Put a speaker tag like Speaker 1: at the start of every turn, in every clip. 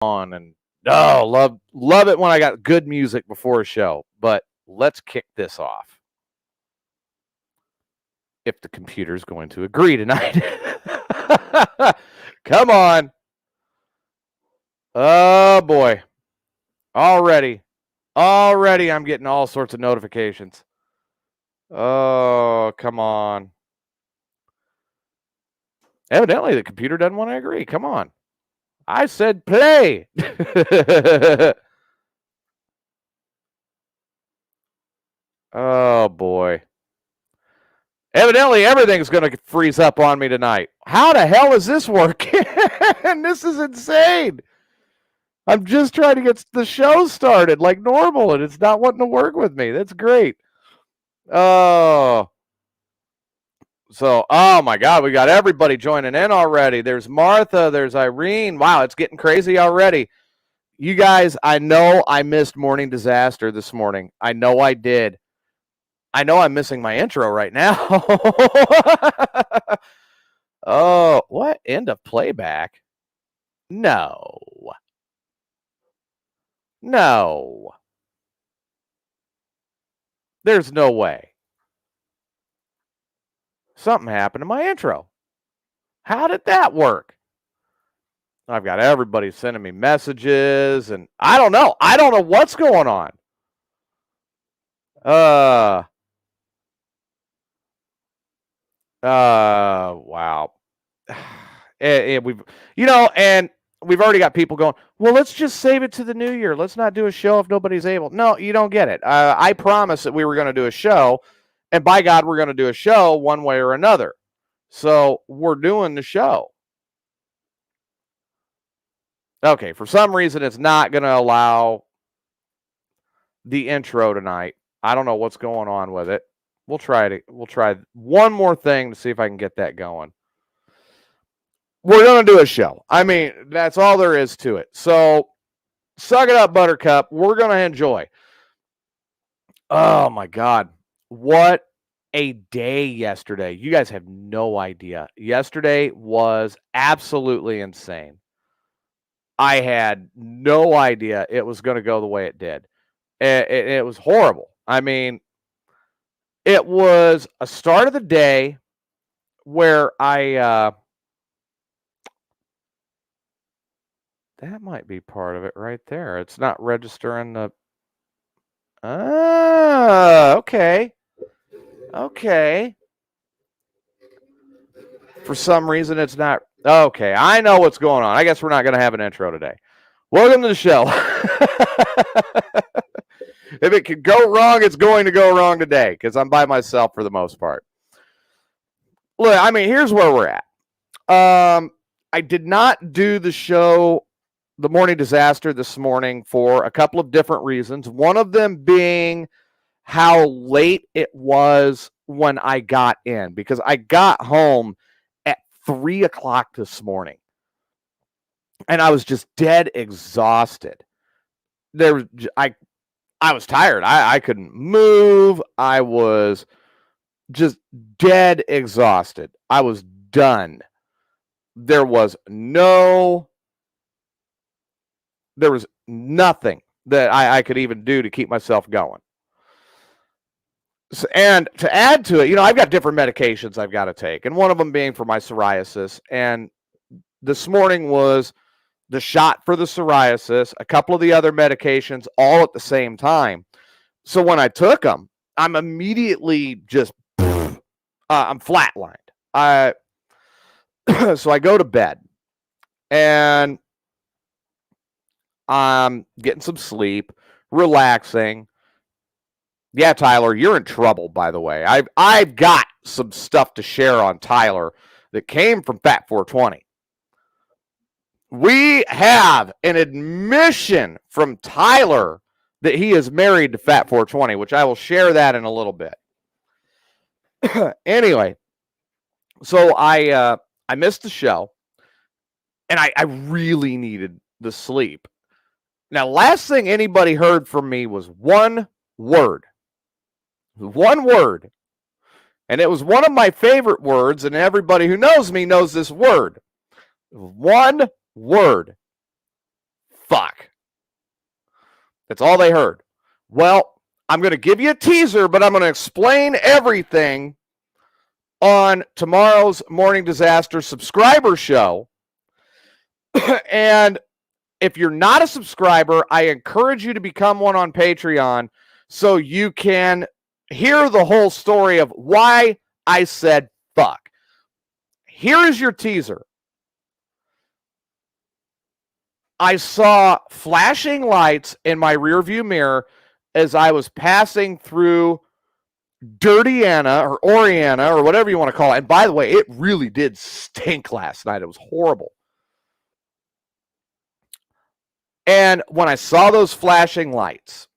Speaker 1: on, and love it when I got good music before a show. But let's kick this off. If the computer's going to agree tonight. Come on. Oh boy. Already I'm getting all sorts of notifications. Oh, come on. Evidently the computer doesn't want to agree. Come on. I said play. Oh boy. Evidently everything's going to freeze up on me tonight. How the hell is this working? This is insane. I'm just trying to get the show started like normal, and it's not wanting to work with me. That's great. Oh. So, oh my God, we got everybody joining in already. There's Martha, there's Irene. Wow, it's getting crazy already. You guys, I know I missed Morning Disaster this morning. I know I did. I know I'm missing my intro right now. Oh, what? End of playback? No. There's no way. Something happened to my intro. How did that work? I've got everybody sending me messages, and I don't know. I don't know what's going on. Wow. We've already got people going, well, let's just save it to the new year. Let's not do a show if nobody's able. No, you don't get it. I promised that we were going to do a show, and by God, we're going to do a show one way or another. So we're doing the show. Okay, for some reason, it's not going to allow the intro tonight. I don't know what's going on with it. We'll try one more thing to see if I can get that going. We're going to do a show. I mean, that's all there is to it. So, suck it up, Buttercup. We're going to enjoy. Oh, my God. What a day yesterday. You guys have no idea. Yesterday was absolutely insane. I had no idea it was going to go the way it did. It was horrible. I mean, it was a start of the day where that might be part of it right there. It's not registering the... okay. For some reason, it's not... Okay, I know what's going on. I guess we're not going to have an intro today. Welcome to the show. If it could go wrong, it's going to go wrong today because I'm by myself for the most part. Look, I mean, here's where we're at. I did not do the show, The Morning Disaster, this morning for a couple of different reasons. One of them being how late it was when I got in, because I got home at 3 o'clock this morning and I was just dead exhausted. I was tired. I couldn't move. I was just dead exhausted. I was done. There was nothing that I could even do to keep myself going. So, and to add to it, I've got different medications I've got to take, and one of them being for my psoriasis. And this morning was the shot for the psoriasis, a couple of the other medications, all at the same time. So when I took them, I'm immediately just, I'm flatlined. So I go to bed, and I'm getting some sleep, relaxing. Yeah, Tyler, you're in trouble, by the way. I've got some stuff to share on Tyler that came from Fat 420. We have an admission from Tyler that he is married to Fat 420, which I will share that in a little bit. Anyway, so I missed the show, and I really needed the sleep. Now, last thing anybody heard from me was one word. One word. And it was one of my favorite words, and everybody who knows me knows this word. One word. That's all they heard. Well, I'm going to give you a teaser, but I'm going to explain everything on tomorrow's Morning Disaster subscriber show. And if you're not a subscriber, I encourage you to become one on Patreon so you can hear the whole story of why I said fuck. Here is your teaser. I saw flashing lights in my rearview mirror as I was passing through Dirty Anna or Oriana or whatever you want to call it. And by the way, it really did stink last night. It was horrible. And when I saw those flashing lights,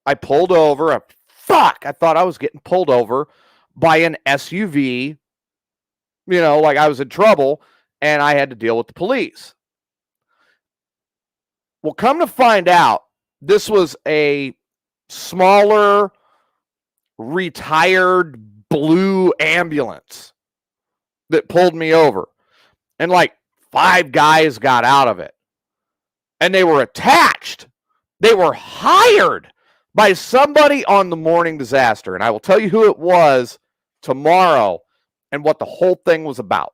Speaker 1: I pulled over. I thought I was getting pulled over by an SUV. You know, like I was in trouble and I had to deal with the police. Well, come to find out, this was a smaller, retired blue ambulance that pulled me over. And like 5 guys got out of it. And they were attached. They were hired by somebody on the Morning Disaster. And I will tell you who it was tomorrow and what the whole thing was about.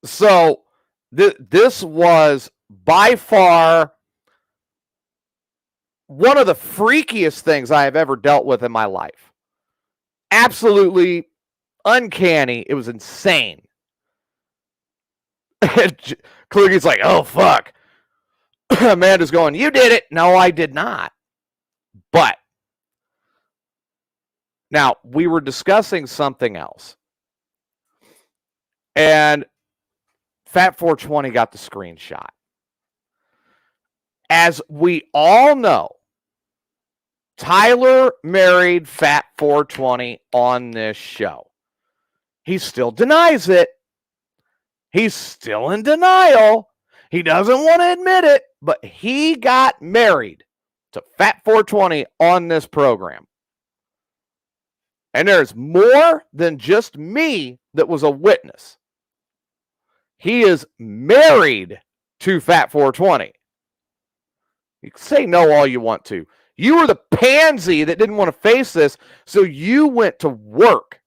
Speaker 1: So this was by far one of the freakiest things I have ever dealt with in my life. Absolutely uncanny. It was insane. Kluge's like, oh, fuck. Amanda's going, you did it. No, I did not. But now we were discussing something else. And Fat 420 got the screenshot. As we all know, Tyler married Fat 420 on this show. He still denies it. He's still in denial. He doesn't want to admit it, but he got married to Fat 420 on this program. And there's more than just me that was a witness. He is married to Fat 420. You can say no all you want to. You were the pansy that didn't want to face this, so you went to work.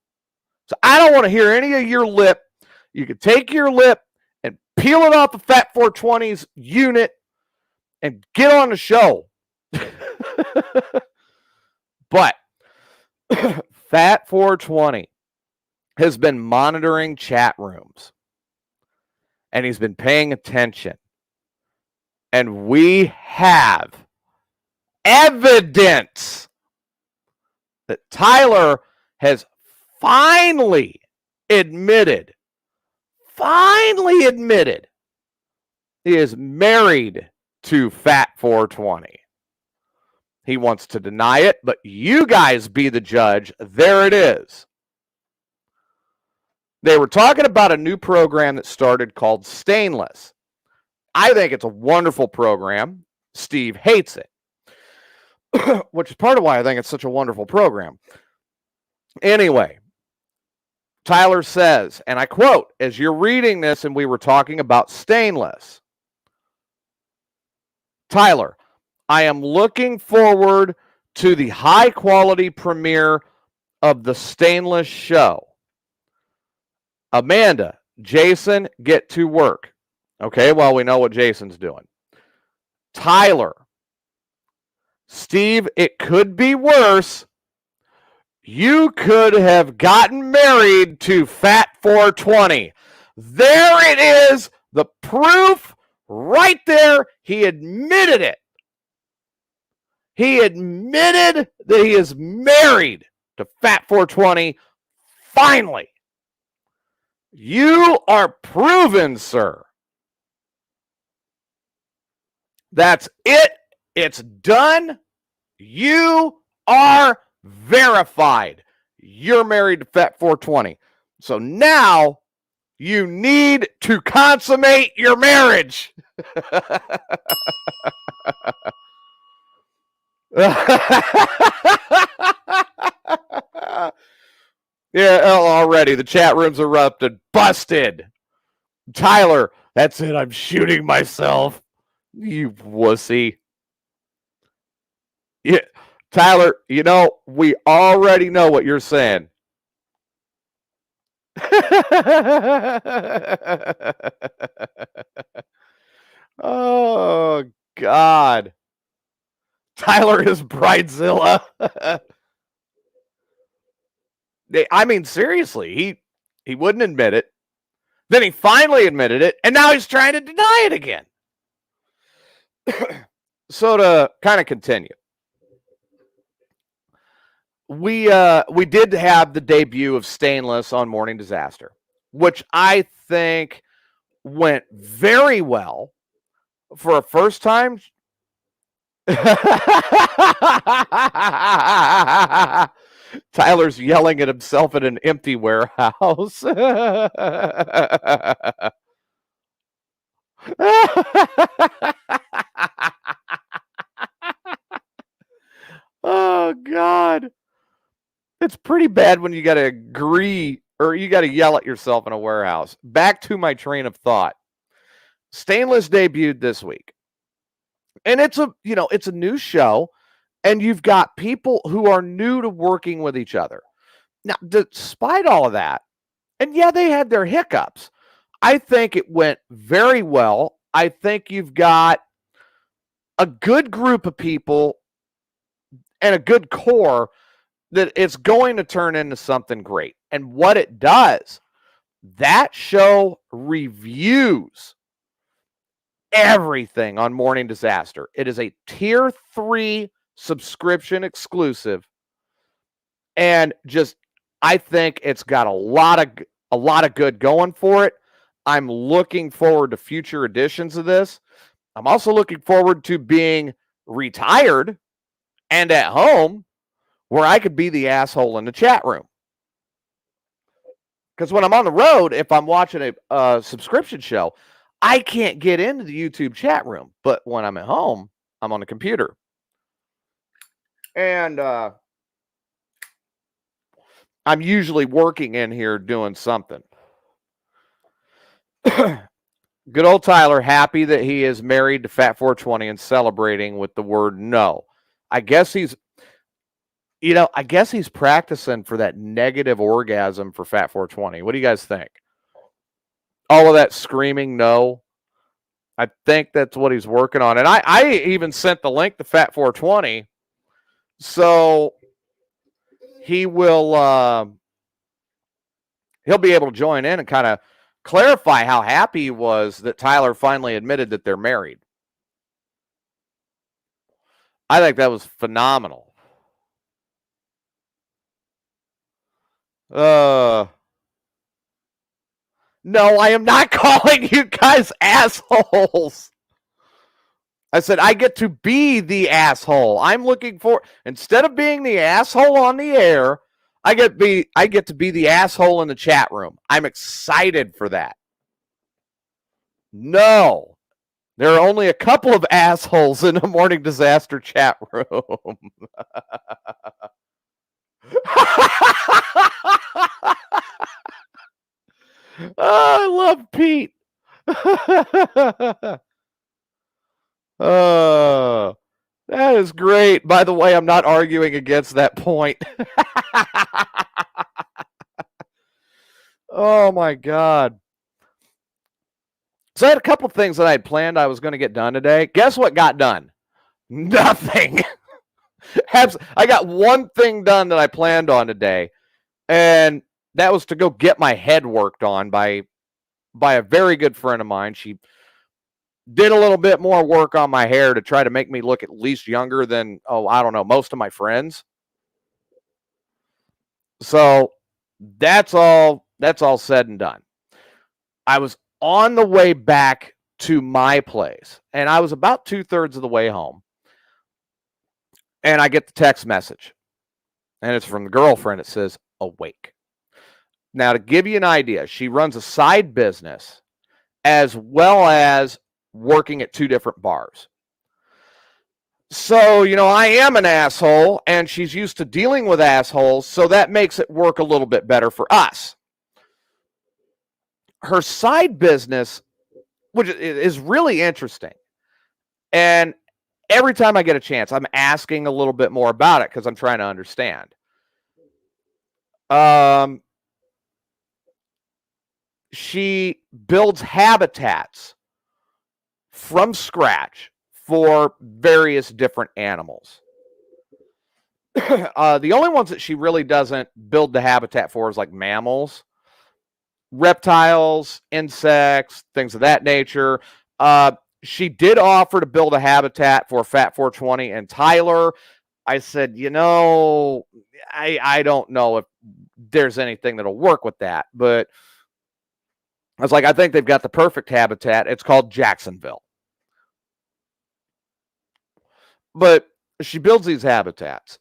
Speaker 1: So I don't want to hear any of your lip. You can take your lip and peel it off the Fat 420's unit and get on the show. But Fat 420 has been monitoring chat rooms. And he's been paying attention. And we have evidence that Tyler has finally admitted he is married to Fat 420. He wants to deny it, but you guys be the judge. There it is. They were talking about a new program that started called Stainless. I think it's a wonderful program. Steve hates it, which is part of why I think it's such a wonderful program. Anyway, Tyler says, and I quote, as you're reading this and we were talking about Stainless, Tyler, I am looking forward to the high quality premiere of the Stainless show. Amanda, Jason, get to work. Okay, well, we know what Jason's doing. Tyler, Steve, it could be worse. You could have gotten married to Fat 420. There it is. The proof right there. He admitted it. He admitted that he is married to Fat 420. Finally. You are proven, sir. That's it. It's done. You are verified. You're married to Fat 420. So now you need to consummate your marriage. Yeah, already the chat room's erupted. Busted. Tyler, that's it. I'm shooting myself. You wussy. Yeah, Tyler, we already know what you're saying. Oh, God. Tyler is Bridezilla. I mean, seriously, he wouldn't admit it. Then he finally admitted it, and now he's trying to deny it again. So to kind of continue, we did have the debut of Stainless on Morning Disaster, which I think went very well for a first time. Tyler's yelling at himself in an empty warehouse. Oh, God. It's pretty bad when you got to agree or you got to yell at yourself in a warehouse. Back to my train of thought. Stainless debuted this week. And it's a new show, and you've got people who are new to working with each other. Now, despite all of that, and yeah, they had their hiccups, I think it went very well. I think you've got a good group of people and a good core that it's going to turn into something great. And what it does, that show reviews everything on Morning Disaster. It is a tier 3 subscription exclusive, and just I think it's got a lot of good going for it. I'm looking forward to future editions of this. I'm also looking forward to being retired and at home where I could be the asshole in the chat room. Because when I'm on the road, if I'm watching a subscription show, I can't get into the YouTube chat room. But when I'm at home, I'm on the computer. And I'm usually working in here doing something. Good old Tyler, happy that he is married to Fat 420 and celebrating with the word no. I guess he's practicing for that negative orgasm for Fat 420. What do you guys think? All of that screaming no. I think that's what he's working on. And I even sent the link to Fat 420. So he will he'll be able to join in and kind of clarify how happy he was that Tyler finally admitted that they're married. I think that was phenomenal. No, I am not calling you guys assholes. I said I get to be the asshole. I'm looking for, instead of being the asshole on the air, I get to be the asshole in the chat room. I'm excited for that. No, there are only a couple of assholes in the Morning Disaster chat room. Oh, I love Pete. Oh, that is great. By the way, I'm not arguing against that point. Oh, my God. So I had a couple of things that I had planned I was going to get done today. Guess what got done? Nothing. I got one thing done that I planned on today, and that was to go get my head worked on by a very good friend of mine. She did a little bit more work on my hair to try to make me look at least younger than, I don't know, most of my friends. So that's all said and done. I was on the way back to my place, and I was about 2/3 of the way home. And I get the text message, and it's from the girlfriend. It says, awake. Now, to give you an idea, she runs a side business as well as working at 2 different bars. So, I am an asshole, and she's used to dealing with assholes, so that makes it work a little bit better for us. Her side business, which is really interesting, And every time I get a chance, I'm asking a little bit more about it because I'm trying to understand. She builds habitats from scratch for various different animals. The only ones that she really doesn't build the habitat for is like mammals, reptiles, insects, things of that nature. She did offer to build a habitat for Fat 420 and Tyler. I said, I don't know if there's anything that'll work with that, but I was like, I think they've got the perfect habitat. It's called Jacksonville. But she builds these habitats,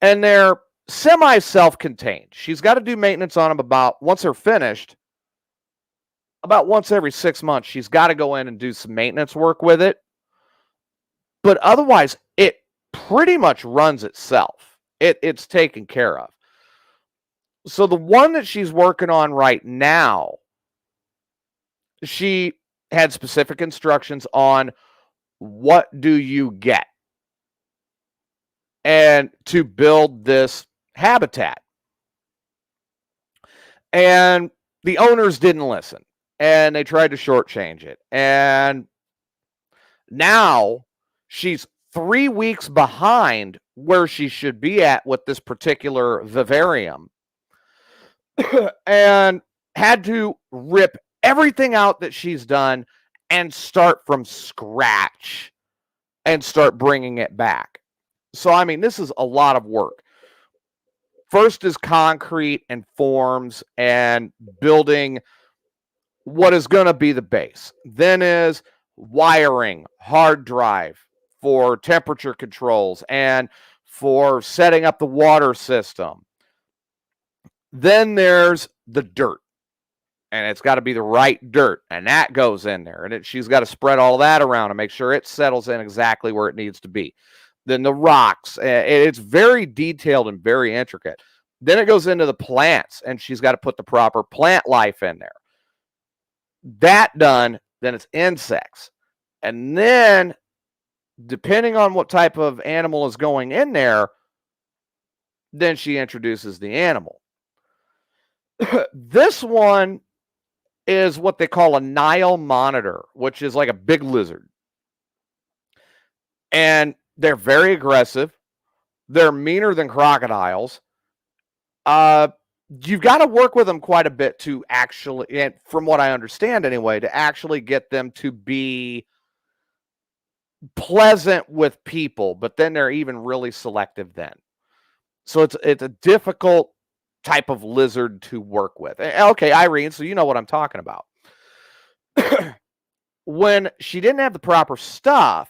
Speaker 1: and they're semi-self-contained. She's got to do maintenance on them about, once they're finished, about once every 6 months. She's got to go in and do some maintenance work with it. But otherwise, it pretty much runs itself. It's taken care of. So the one that she's working on right now, she had specific instructions on what do you get and to build this habitat. And the owners didn't listen, and they tried to shortchange it. And now she's 3 weeks behind where she should be at with this particular vivarium and had to rip everything out that she's done and start from scratch and start bringing it back. So, I mean, this is a lot of work. First is concrete and forms and building what is going to be the base. Then is wiring, hard drive for temperature controls and for setting up the water system. Then there's the dirt, and it's got to be the right dirt, and that goes in there, and she's got to spread all that around and make sure it settles in exactly where it needs to be. Then the rocks, it's very detailed and very intricate. Then it goes into the plants, and she's got to put the proper plant life in there. That done, then it's insects. And then, depending on what type of animal is going in there, then she introduces the animal. This one is what they call a Nile Monitor, which is like a big lizard. And they're very aggressive. They're meaner than crocodiles. You've got to work with them quite a bit to actually, and from what I understand anyway, to actually get them to be pleasant with people, but then they're even really selective then. So it's a difficult type of lizard to work with. Okay, Irene, so you know what I'm talking about. When she didn't have the proper stuff,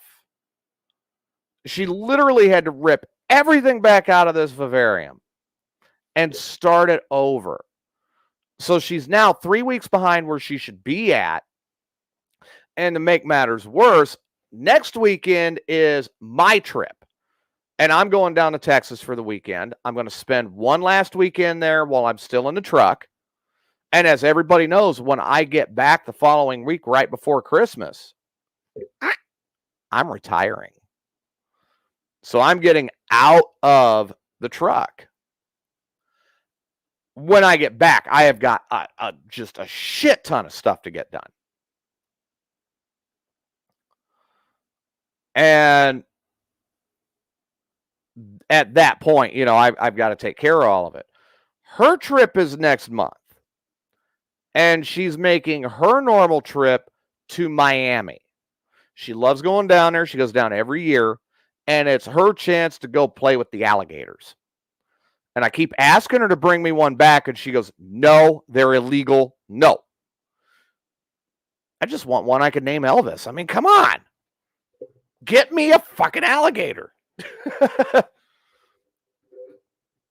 Speaker 1: she literally had to rip everything back out of this vivarium and start it over. So she's now 3 weeks behind where she should be at. And to make matters worse, next weekend is my trip. And I'm going down to Texas for the weekend. I'm going to spend one last weekend there while I'm still in the truck. And as everybody knows, when I get back the following week, right before Christmas, I'm retiring. So I'm getting out of the truck. When I get back, I have got just a shit ton of stuff to get done. And at that point, I've got to take care of all of it. Her trip is next month. And she's making her normal trip to Miami. She loves going down there. She goes down every year. And it's her chance to go play with the alligators. And I keep asking her to bring me one back. And she goes, no, they're illegal. No. I just want one I could name Elvis. I mean, come on. Get me a fucking alligator.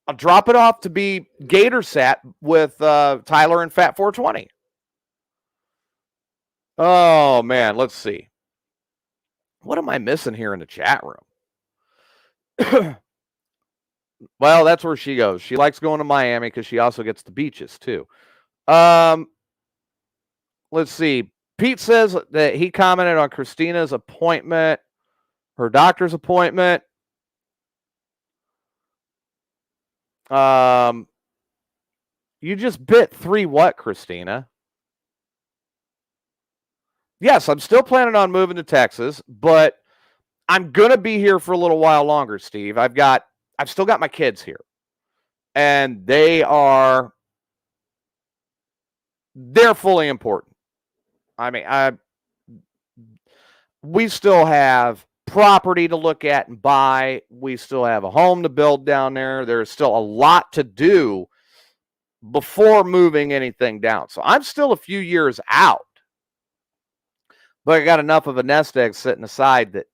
Speaker 1: I'll drop it off to be Gator Sat with Tyler and Fat 420. Oh, man. Let's see. What am I missing here in the chat room? Well, that's where she goes. She likes going to Miami because she also gets the beaches, too. Let's see. Pete says that he commented on Christina's appointment, her doctor's appointment. You just bit 3 what, Christina? Yes, I'm still planning on moving to Texas, but I'm going to be here for a little while longer, Steve. I've still got my kids here. And they're fully important. I mean, we still have property to look at and buy. We still have a home to build down there. There's still a lot to do before moving anything down. So I'm still a few years out. But I got enough of a nest egg sitting aside that,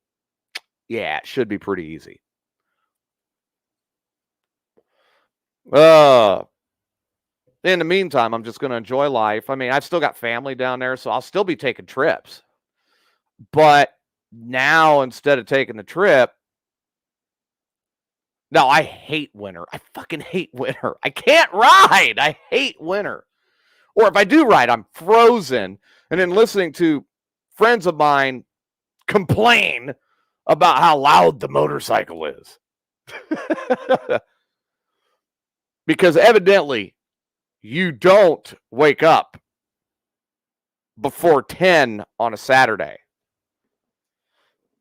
Speaker 1: yeah, it should be pretty easy. In the meantime, I'm just going to enjoy life. I mean, I've still got family down there, so I'll still be taking trips. But now, instead of taking the trip, no, I hate winter. I fucking hate winter. I can't ride. I hate winter. Or if I do ride, I'm frozen. And then listening to friends of mine complain about how loud the motorcycle is. Because evidently, you don't wake up before 10 on a Saturday.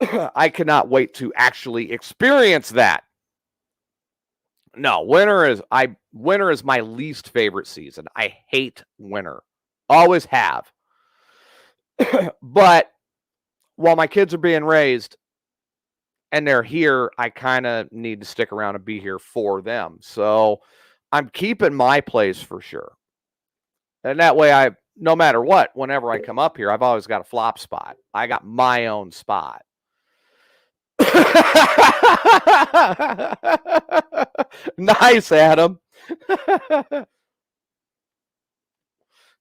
Speaker 1: I cannot wait to actually experience that. No, winter is my least favorite season. I hate winter. Always have. But while my kids are being raised and they're here, I kind of need to stick around and be here for them. So I'm keeping my place for sure. And that way, no matter what, whenever I come up here, I've always got a flop spot. I got my own spot. Nice, Adam.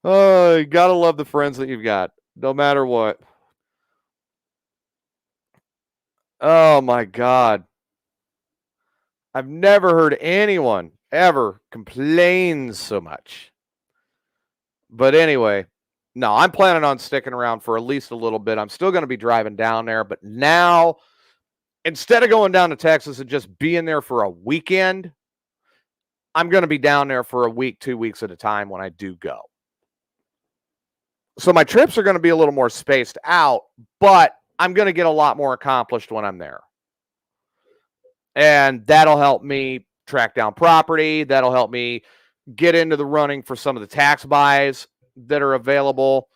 Speaker 1: Oh, you gotta love the friends that you've got, no matter what. Oh my God. I've never heard anyone ever complain so much. But anyway, no, I'm planning on sticking around for at least a little bit. I'm still going to be driving down there, but now, instead of going down to Texas and just being there for a weekend, I'm going to be down there for a week, 2 weeks at a time when I do go. So my trips are going to be a little more spaced out, but I'm going to get a lot more accomplished when I'm there. And that'll help me track down property. That'll help me get into the running for some of the tax buys that are available.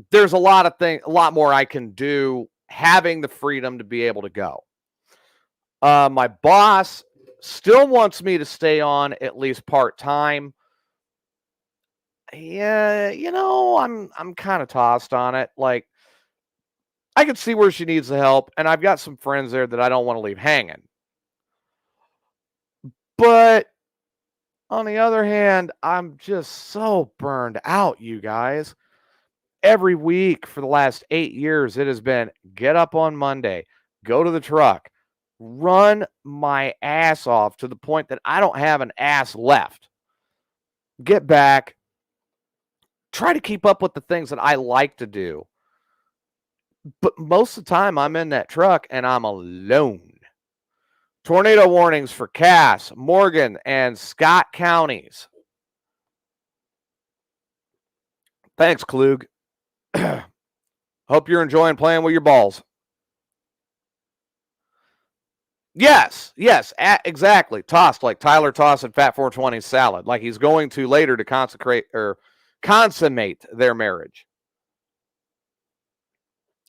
Speaker 1: There's a lot more I can do having the freedom to be able to go. My boss still wants me to stay on at least part-time. Yeah, I'm kind of tossed on it. Like, I can see where she needs the help, and I've got some friends there that I don't want to leave hanging. But on the other hand, I'm just so burned out, you guys. Every week for the last 8 years, it has been get up on Monday, go to the truck, run my ass off to the point that I don't have an ass left. Get back, try to keep up with the things that I like to do. But most of the time, I'm in that truck and I'm alone. Tornado warnings for Cass, Morgan, and Scott counties. Thanks, Klug. Hope you're enjoying playing with your balls. Yes, exactly. Tossed like Tyler tossing Fat 420 salad, like he's going to later to consummate their marriage.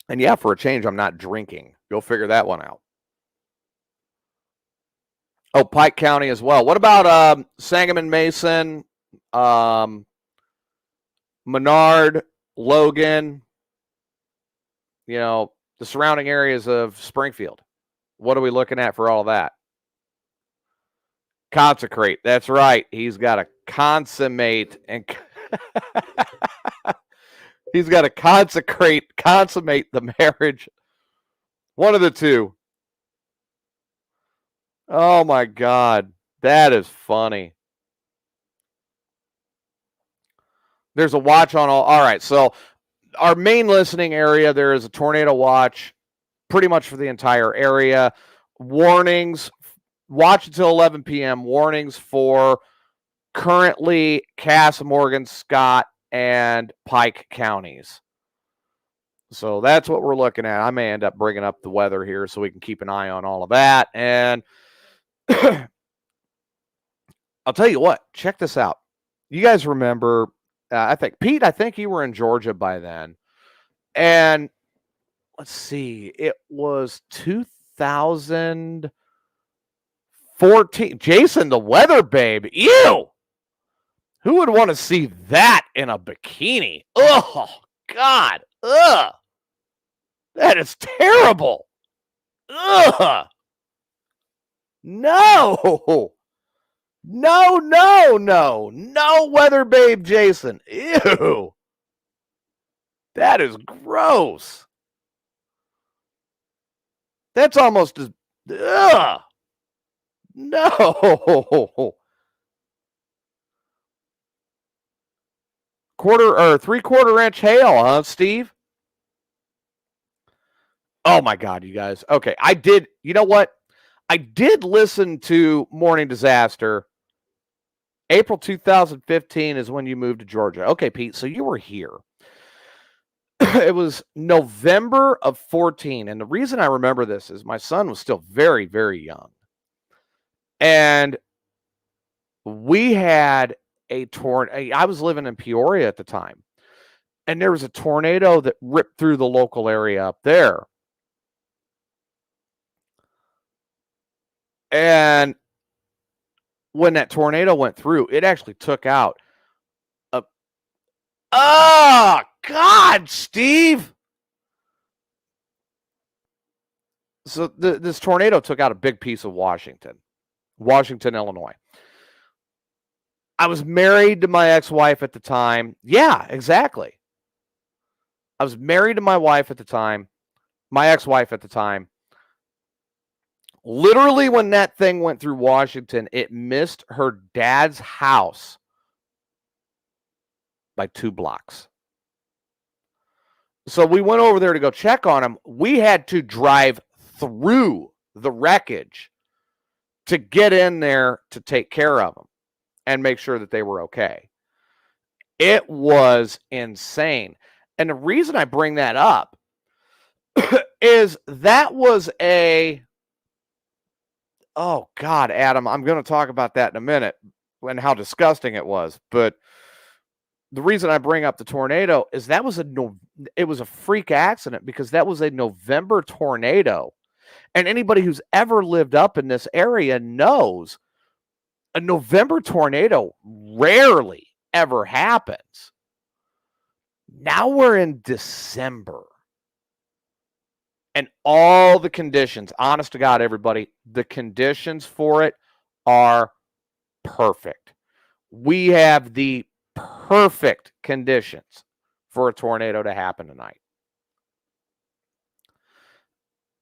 Speaker 1: And yeah, for a change, I'm not drinking. Go figure that one out. Oh, Pike County as well. What about Sangamon, Mason, Menard, Logan, the surrounding areas of Springfield? What are we looking at for all that? Consecrate. That's right. He's got to consummate and he's got to consummate the marriage. One of the two. Oh my God. That is funny. There's a watch on all right, so our main listening area, there is a tornado watch pretty much for the entire area. Warnings, watch until 11 p.m. Warnings for currently Cass, Morgan, Scott, and Pike counties. So that's what we're looking at. I may end up bringing up the weather here so we can keep an eye on all of that. And I'll tell you what, check this out. You guys remember, Pete, I think you were in Georgia by then. And let's see, it was 2014. Jason, the weather babe. Ew. Who would want to see that in a bikini? Oh, God. Ugh. That is terrible. Ugh. No. No, weather babe Jason. Ew. That is gross. That's almost as... Ugh. No. 3/4 inch hail, huh, Steve? Oh my God, you guys. Okay, you know what? I did listen to Morning Disaster. April 2015 is when you moved to Georgia. Okay, Pete, so you were here. It was November of 14, and the reason I remember this is my son was still very, very young. And we had a tornado. I was living in Peoria at the time, and there was a tornado that ripped through the local area up there. And when that tornado went through, it actually took out oh, God, Steve. So this tornado took out a big piece of Washington, Illinois. I was married to my ex-wife at the time. Yeah, exactly. I was married to my wife at the time, my ex-wife at the time. Literally, when that thing went through Washington, it missed her dad's house by 2 blocks. So we went over there to go check on him. We had to drive through the wreckage to get in there to take care of them and make sure that they were okay. It was insane. And the reason I bring that up is that was oh God, Adam, I'm going to talk about that in a minute and how disgusting it was. But the reason I bring up the tornado is it was a freak accident because that was a November tornado. And anybody who's ever lived up in this area knows a November tornado rarely ever happens. Now we're in December. And all the conditions, honest to God, everybody, the conditions for it are perfect. We have the perfect conditions for a tornado to happen tonight.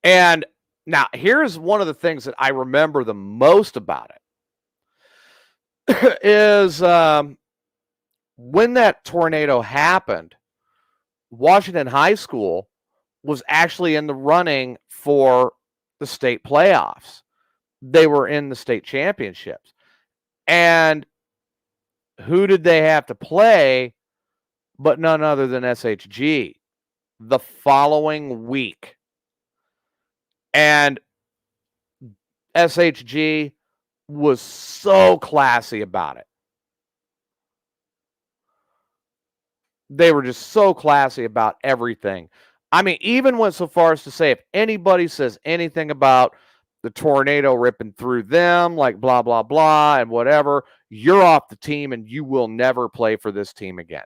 Speaker 1: And now, here's one of the things that I remember the most about it is when that tornado happened, Washington High School was actually in the running for the state playoffs. They were in the state championships. And who did they have to play but none other than SHG the following week? And SHG was so classy about it. They were just so classy about everything. I mean, even went so far as to say if anybody says anything about the tornado ripping through them, like blah, blah, blah, and whatever, you're off the team and you will never play for this team again.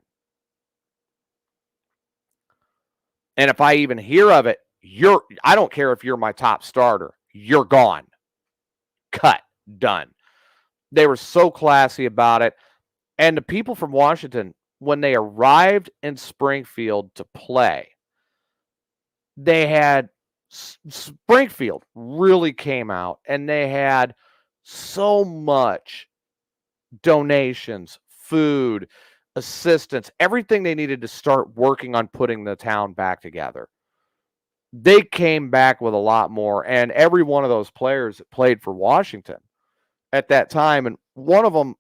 Speaker 1: And if I even hear of it, I don't care if you're my top starter. You're gone. Cut. Done. They were so classy about it. And the people from Washington, when they arrived in Springfield to play, they had Springfield really came out and they had so much donations, food, assistants, everything they needed to start working on putting the town back together. They came back with a lot more, and every one of those players that played for Washington at that time, and one of them,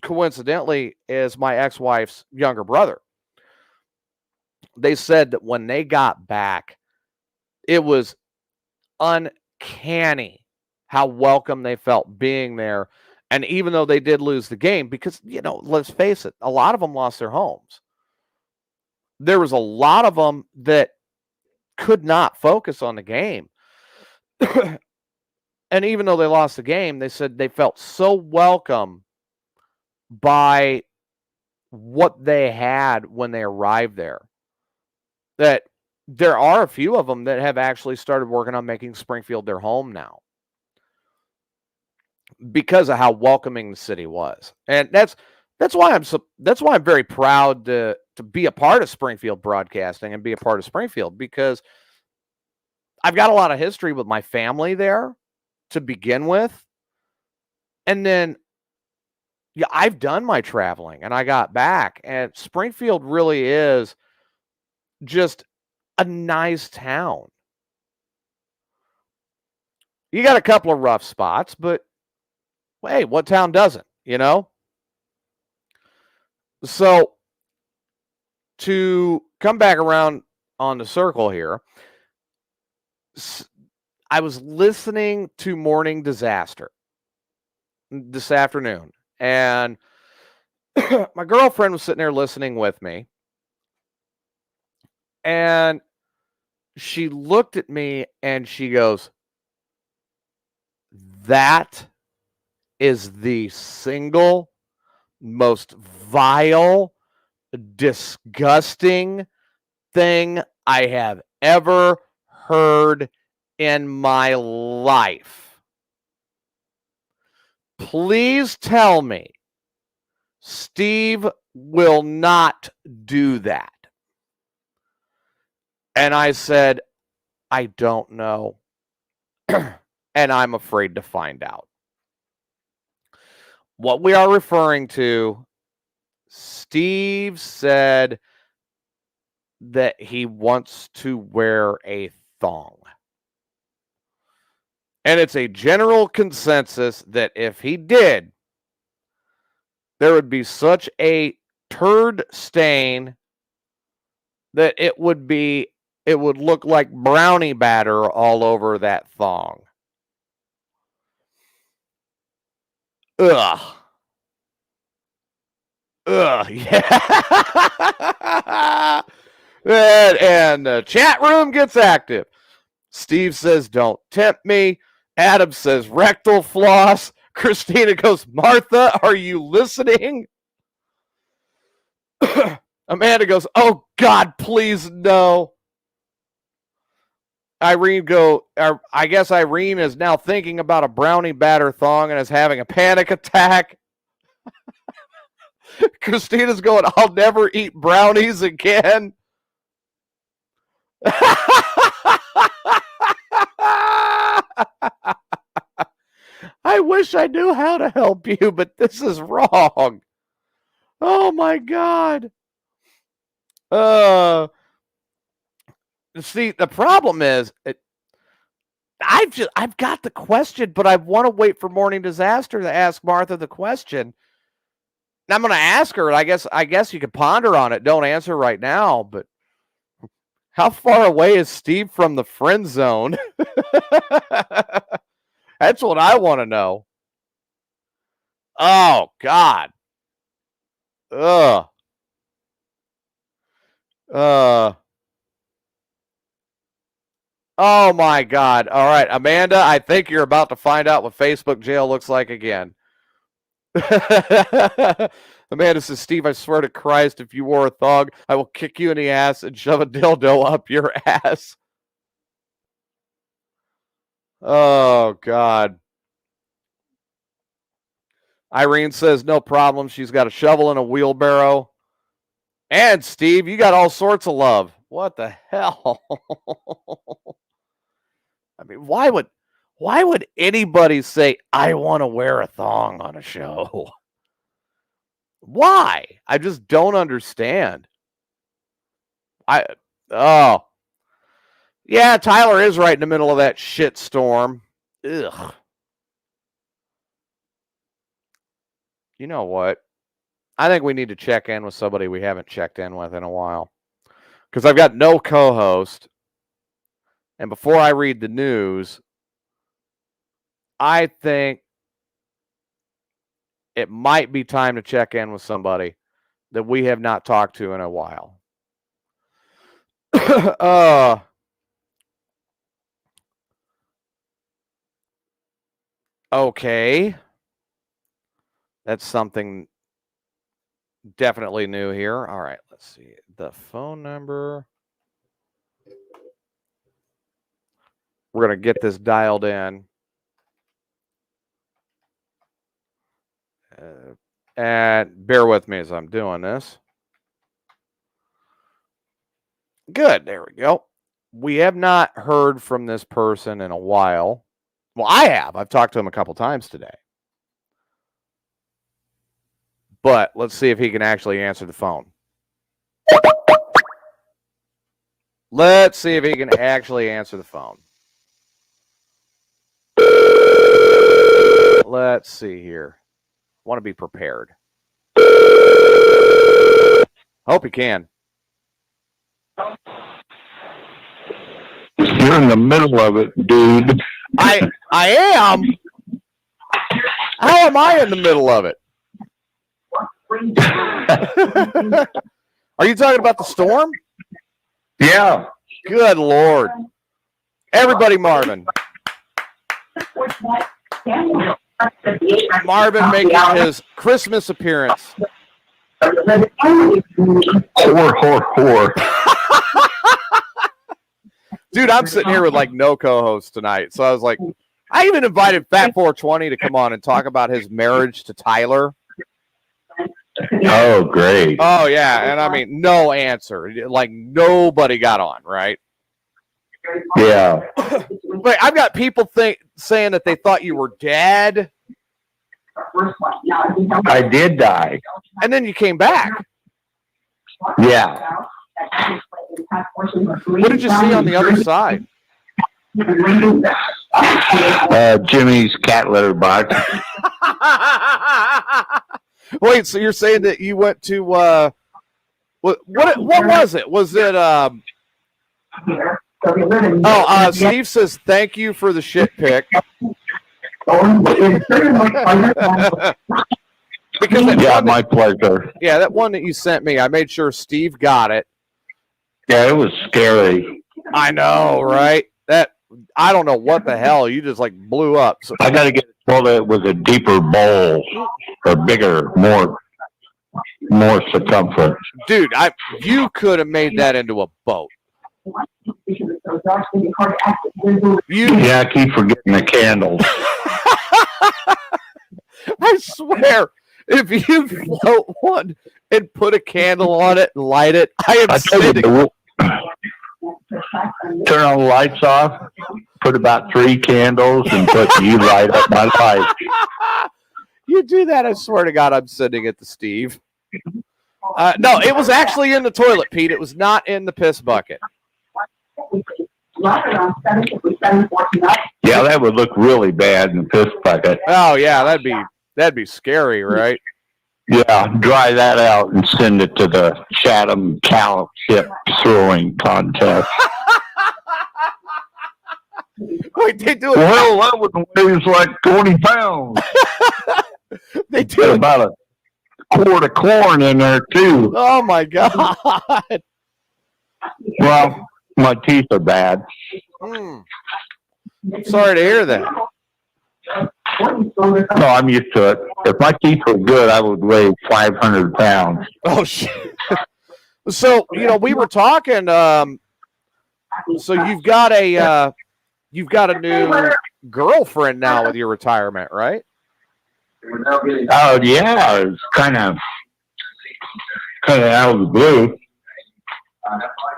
Speaker 1: coincidentally, is my ex-wife's younger brother. They said that when they got back, it was uncanny how welcome they felt being there. And even though they did lose the game, because, let's face it, a lot of them lost their homes. There was a lot of them that could not focus on the game. And even though they lost the game, they said they felt so welcome by what they had when they arrived there, that there are a few of them that have actually started working on making Springfield their home now, because of how welcoming the city was. And that's why I'm very proud to be a part of Springfield Broadcasting and be a part of Springfield, because I've got a lot of history with my family there to begin with. And then, I've done my traveling and I got back, and Springfield really is just a nice town. You got a couple of rough spots, but hey, what town doesn't, So to come back around on the circle here, I was listening to Morning Disaster this afternoon, and my girlfriend was sitting there listening with me, and she looked at me and she goes, "That is the single most vile, disgusting thing I have ever heard in my life. Please tell me Steve will not do that." And I said, "I don't know." And I'm afraid to find out. What we are referring to, Steve said that he wants to wear a thong. And it's a general consensus that if he did, there would be such a turd stain that it would look like brownie batter all over that thong. Ugh. Yeah. And the chat room gets active. Steve says, "Don't tempt me." Adam says, "Rectal floss." Christina goes, "Martha, are you listening?" Amanda goes, "Oh God, please no." I guess Irene is now thinking about a brownie batter thong and is having a panic attack. Christina's going, "I'll never eat brownies again." I wish I knew how to help you, but this is wrong. Oh my God. See, the problem is, I've got the question, but I want to wait for Morning Disaster to ask Martha the question. And I'm going to ask her, and I guess you could ponder on it. Don't answer right now, but how far away is Steve from the friend zone? That's what I want to know. Oh God. Ugh. Oh my God. All right, Amanda, I think you're about to find out what Facebook jail looks like again. Amanda says, "Steve, I swear to Christ, if you wore a thong, I will kick you in the ass and shove a dildo up your ass." Oh God. Irene says, "No problem. She's got a shovel and a wheelbarrow." And Steve, you got all sorts of love. What the hell? I mean, why would anybody say, "I want to wear a thong" on a show? Why? I just don't understand. Yeah, Tyler is right in the middle of that shit storm. Ugh. You know what? I think we need to check in with somebody we haven't checked in with in a while. Because I've got no co-host. And before I read the news, I think it might be time to check in with somebody that we have not talked to in a while. Okay. That's something definitely new here. All right, let's see. The phone number. We're going to get this dialed in. And bear with me as I'm doing this. Good. There we go. We have not heard from this person in a while. Well, I have. I've talked to him a couple times today. But let's see if he can actually answer the phone. Let's see if he can actually answer the phone. Let's see here. I want to be prepared. Hope he can.
Speaker 2: You're in the middle of it, dude.
Speaker 1: I am? How am I in the middle of it? Are you talking about the storm?
Speaker 2: Yeah.
Speaker 1: Good Lord. Everybody, Marvin. Marvin making his Christmas appearance.
Speaker 2: Whore.
Speaker 1: Dude, I'm sitting here with like no co-host tonight. So I was like, I even invited Fat 420 to come on and talk about his marriage to Tyler.
Speaker 2: Oh, great.
Speaker 1: Oh, yeah. And I mean, no answer. Like nobody got on, right?
Speaker 2: Yeah.
Speaker 1: But I've got people saying that they thought you were dead.
Speaker 2: I did die.
Speaker 1: And then you came back.
Speaker 2: Yeah.
Speaker 1: What did you see on the other side?
Speaker 2: Jimmy's cat litter box.
Speaker 1: Wait, so you're saying that you went to what was it? Was it Steve says thank you for the shit pic. Because
Speaker 2: my pleasure.
Speaker 1: Yeah, that one that you sent me, I made sure Steve got it.
Speaker 2: Yeah, it was scary.
Speaker 1: I know, right? That I don't know what the hell. You just like blew up. So
Speaker 2: I got to get it so that it was a deeper bowl or bigger, more circumference.
Speaker 1: Dude, you could have made that into a boat.
Speaker 2: Yeah, I keep forgetting the candles.
Speaker 1: I swear, if you float one and put a candle on it and light it, I am sitting.
Speaker 2: Turn all the lights off, put about 3 candles, and put you light up my life.
Speaker 1: You do that, I swear to God, I'm sending it to Steve. No, it was actually in the toilet, Pete. It was not in the piss bucket.
Speaker 2: Yeah, that would look really bad in the piss bucket.
Speaker 1: Oh yeah, that'd be scary, right?
Speaker 2: Yeah, dry that out and send it to the Chatham Cow Ship throwing contest.
Speaker 1: Wait, they do it.
Speaker 2: Well, that would weigh like 20 pounds.
Speaker 1: They do
Speaker 2: about a quart of corn in there too.
Speaker 1: Oh my God.
Speaker 2: Well, my teeth are bad.
Speaker 1: Sorry to hear that.
Speaker 2: No, I'm used to it. If my teeth were good, I would weigh 500 pounds.
Speaker 1: Oh shit. So, we were talking, so you've got a new girlfriend now with your retirement, right?
Speaker 2: Oh yeah, it's kind of out of the blue.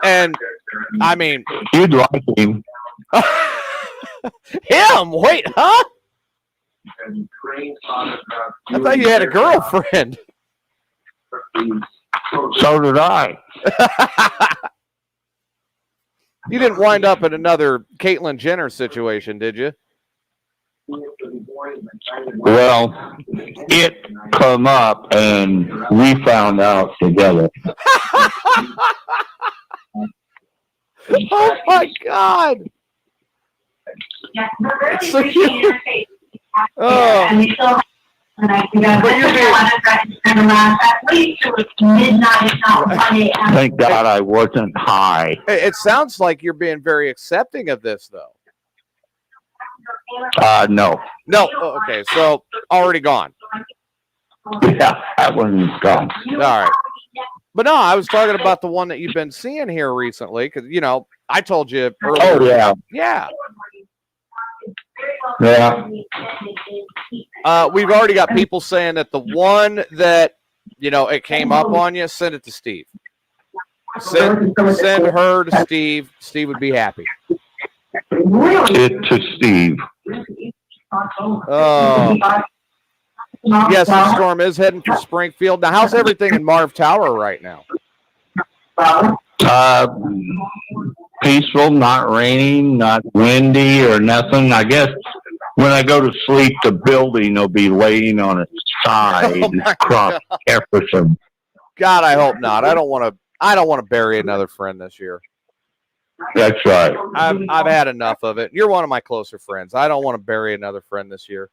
Speaker 1: And I mean,
Speaker 2: you'd like him.
Speaker 1: Him? Wait, huh? I thought you had a girlfriend.
Speaker 2: So did I.
Speaker 1: You didn't wind up in another Caitlyn Jenner situation, did you?
Speaker 2: Well, it come up and we found out together.
Speaker 1: Oh my God! So you, oh.
Speaker 2: Thank God I wasn't high.
Speaker 1: It sounds like you're being very accepting of this, though.
Speaker 2: No.
Speaker 1: No. Oh, okay, so already gone.
Speaker 2: Yeah, that one's gone.
Speaker 1: All right. But no, I was talking about the one that you've been seeing here recently, because, you know, I told you earlier.
Speaker 2: Oh, yeah.
Speaker 1: Yeah.
Speaker 2: Yeah.
Speaker 1: We've already got people saying that the one that, you know, it came up on you, send it to Steve. Send her to Steve. Steve would be happy.
Speaker 2: It to Steve.
Speaker 1: Yes, the storm is heading for Springfield. Now, how's everything in Marv Tower right now?
Speaker 2: Peaceful, not raining, not windy or nothing. I guess when I go to sleep, the building will be laying on its side across Jefferson.
Speaker 1: God, I hope not. I don't want to bury another friend this year.
Speaker 2: That's right.
Speaker 1: I've had enough of it. You're one of my closer friends. I don't want to bury another friend this year.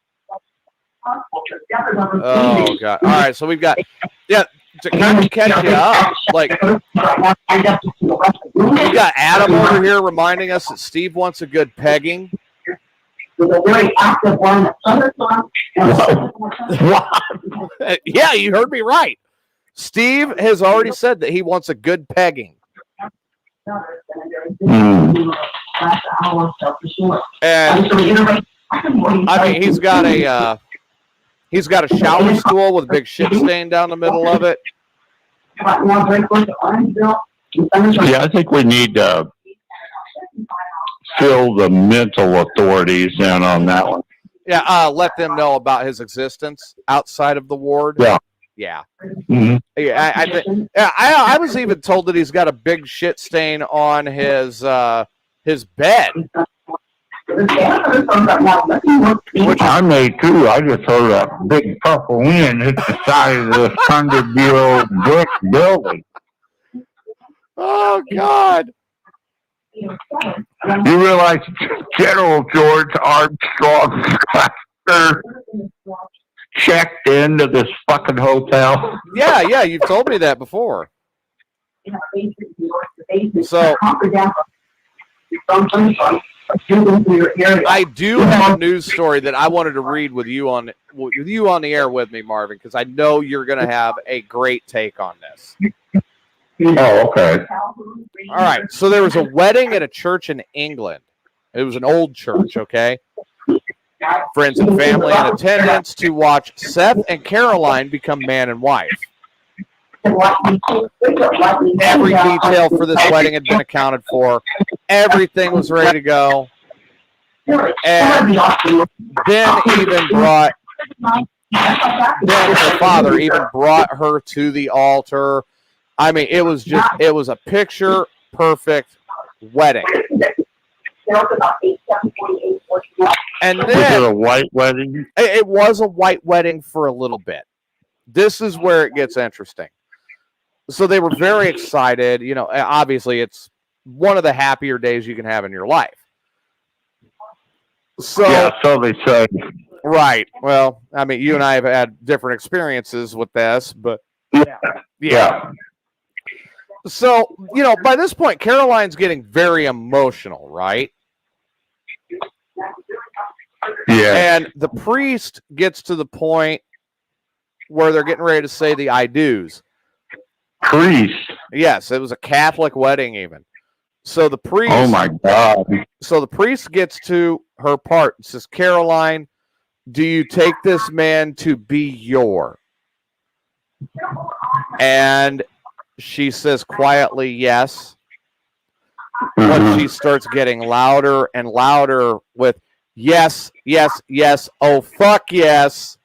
Speaker 1: Oh God! All right, so we've got to kind of catch you up. Like we got Adam over here reminding us that Steve wants a good pegging. Yeah, you heard me right. Steve has already said that he wants a good pegging. And I mean, he's got a shower stool with a big shit stain down the middle of it.
Speaker 2: Yeah, I think we need to fill the mental authorities in on that one.
Speaker 1: Yeah, let them know about his existence outside of the ward.
Speaker 2: Yeah.
Speaker 1: Yeah.
Speaker 2: Mm-hmm.
Speaker 1: Yeah, I was even told that he's got a big shit stain on his bed.
Speaker 2: Which I made too. I just heard a big purple wind hit the side of this 100-year-old brick building.
Speaker 1: Oh God!
Speaker 2: You realize General George Armstrong checked into this fucking hotel?
Speaker 1: Yeah, you've told me that before. So I do have a news story that I wanted to read with you on the air with me, Marvin, because I know you're going to have a great take on this.
Speaker 2: Oh, okay.
Speaker 1: All right. So there was a wedding at a church in England. It was an old church, okay? Friends and family in attendance to watch Seth and Caroline become man and wife. Every detail for this wedding had been accounted for. Everything was ready to go. And Ben her father even brought her to the altar. I mean, it was a picture perfect wedding. And then,
Speaker 2: was it a white wedding?
Speaker 1: It was a white wedding for a little bit. This is where it gets interesting. So they were very excited. You know, obviously it's one of the happier days you can have in your life. So,
Speaker 2: yeah, so they say.
Speaker 1: Right. Well, I mean, you and I have had different experiences with this, but yeah. So, you know, by this point, Caroline's getting very emotional, right?
Speaker 2: Yeah.
Speaker 1: And the priest gets to the point where they're getting ready to say the I do's.
Speaker 2: Priest?
Speaker 1: Yes, it was a Catholic wedding even. So the priest...
Speaker 2: Oh, my God.
Speaker 1: So the priest gets to her part and says, Caroline, do you take this man to be your? And she says quietly, yes. But she starts getting louder and louder with, yes, yes, yes, oh, fuck yes.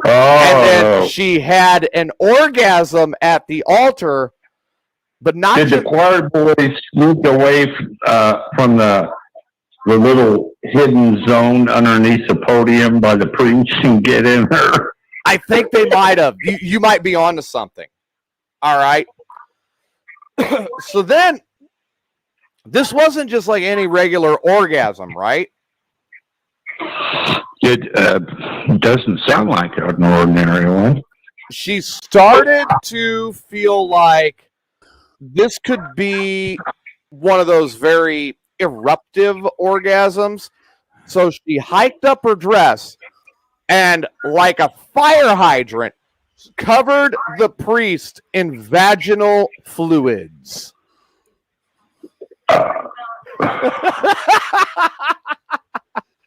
Speaker 1: And then she had an orgasm at the altar, but not.
Speaker 2: Did the choir boys sneak away from the little hidden zone underneath the podium by the priest and get in her?
Speaker 1: I think they might have. You might be onto something. All right. So then, this wasn't just like any regular orgasm, right?
Speaker 2: It doesn't sound like an ordinary one.
Speaker 1: She started to feel like this could be one of those very eruptive orgasms. So she hiked up her dress and, like a fire hydrant, covered the priest in vaginal fluids.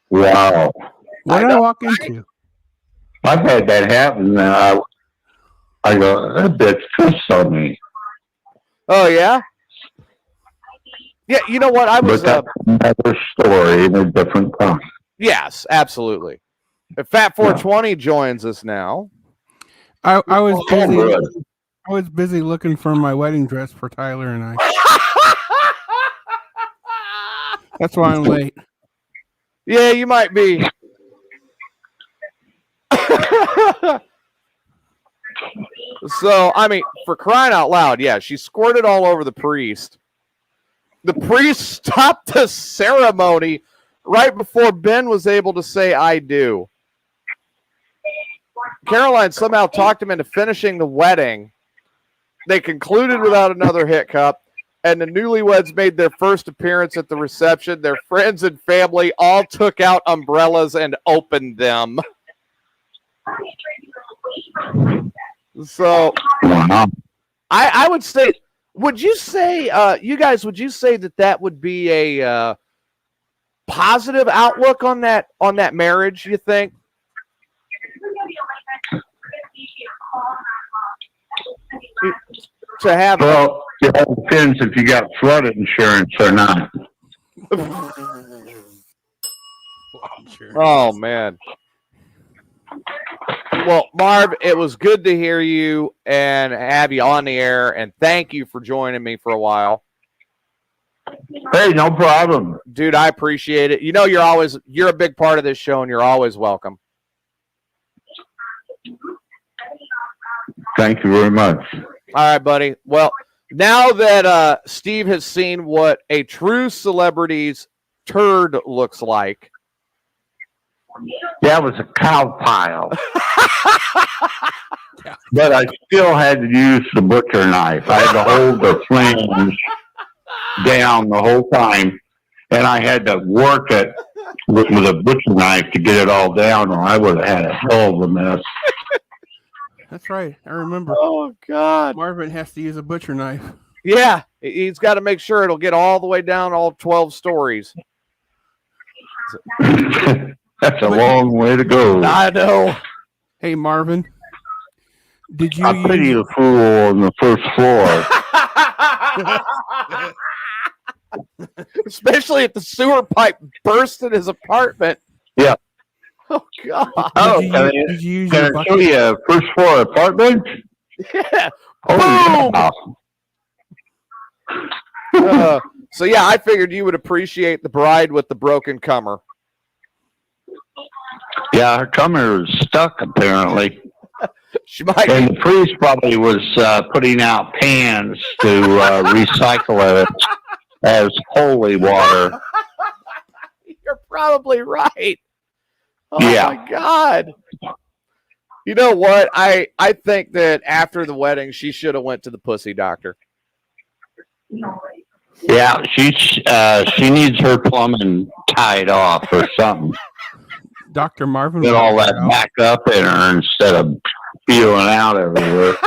Speaker 2: Wow.
Speaker 3: What did I walk into?
Speaker 2: I've had that happen, and I go, that bitch pissed on me.
Speaker 1: Oh, yeah? Yeah, you know what? I was...
Speaker 2: But that's another story in a different time.
Speaker 1: Yes, absolutely. If Fat 420 joins us now.
Speaker 3: I was busy. I was busy looking for my wedding dress for Tyler and I. That's why I'm late.
Speaker 1: Yeah, you might be. So, I mean, for crying out loud, yeah, she squirted all over the priest. The priest stopped the ceremony right before Ben was able to say, I do. Caroline somehow talked him into finishing the wedding. They concluded without another hiccup, and the newlyweds made their first appearance at the reception. Their friends and family all took out umbrellas and opened them. So, I would say, would you say, you guys, would you say that would be a positive outlook on that marriage, you think? To have
Speaker 2: well, it all depends if you got flood insurance or not.
Speaker 1: Oh, man. Well, Marv, it was good to hear you and have you on the air, and thank you for joining me for a while.
Speaker 2: Hey, no problem.
Speaker 1: Dude, I appreciate it. You know, you're a big part of this show, and you're always welcome.
Speaker 2: Thank you very much.
Speaker 1: All right, buddy. Well, now that Steve has seen what a true celebrity's turd looks like.
Speaker 2: That was a cow pile. But I still had to use the butcher knife. I had to hold the flange down the whole time, and I had to work it with a butcher knife to get it all down, or I would have had a hell of a mess.
Speaker 3: That's right. I remember.
Speaker 1: Oh, God.
Speaker 3: Marvin has to use a butcher knife.
Speaker 1: Yeah. He's got to make sure it'll get all the way down all 12 stories.
Speaker 2: That's a long way to go.
Speaker 1: I know.
Speaker 3: Hey, Marvin. Did you
Speaker 2: I pity the fool on the first floor.
Speaker 1: Especially if the sewer pipe burst in his apartment.
Speaker 2: Yeah.
Speaker 1: Oh, God.
Speaker 3: Did you use your
Speaker 2: can I show you a first floor apartment?
Speaker 1: Yeah.
Speaker 2: Oh,
Speaker 1: yeah. So, yeah, I figured you would appreciate the bride with the broken comer.
Speaker 2: Yeah, her comer is stuck, apparently.
Speaker 1: She might
Speaker 2: and the priest probably was putting out pans to recycle it as holy water.
Speaker 1: You're probably right. Oh,
Speaker 2: yeah.
Speaker 1: My God. You know what? I think that after the wedding, she should have went to the pussy doctor.
Speaker 2: Yeah, she needs her plumbing tied off or something.
Speaker 3: Dr. Marvin.
Speaker 2: Get all that back up in her instead of spewing out everywhere.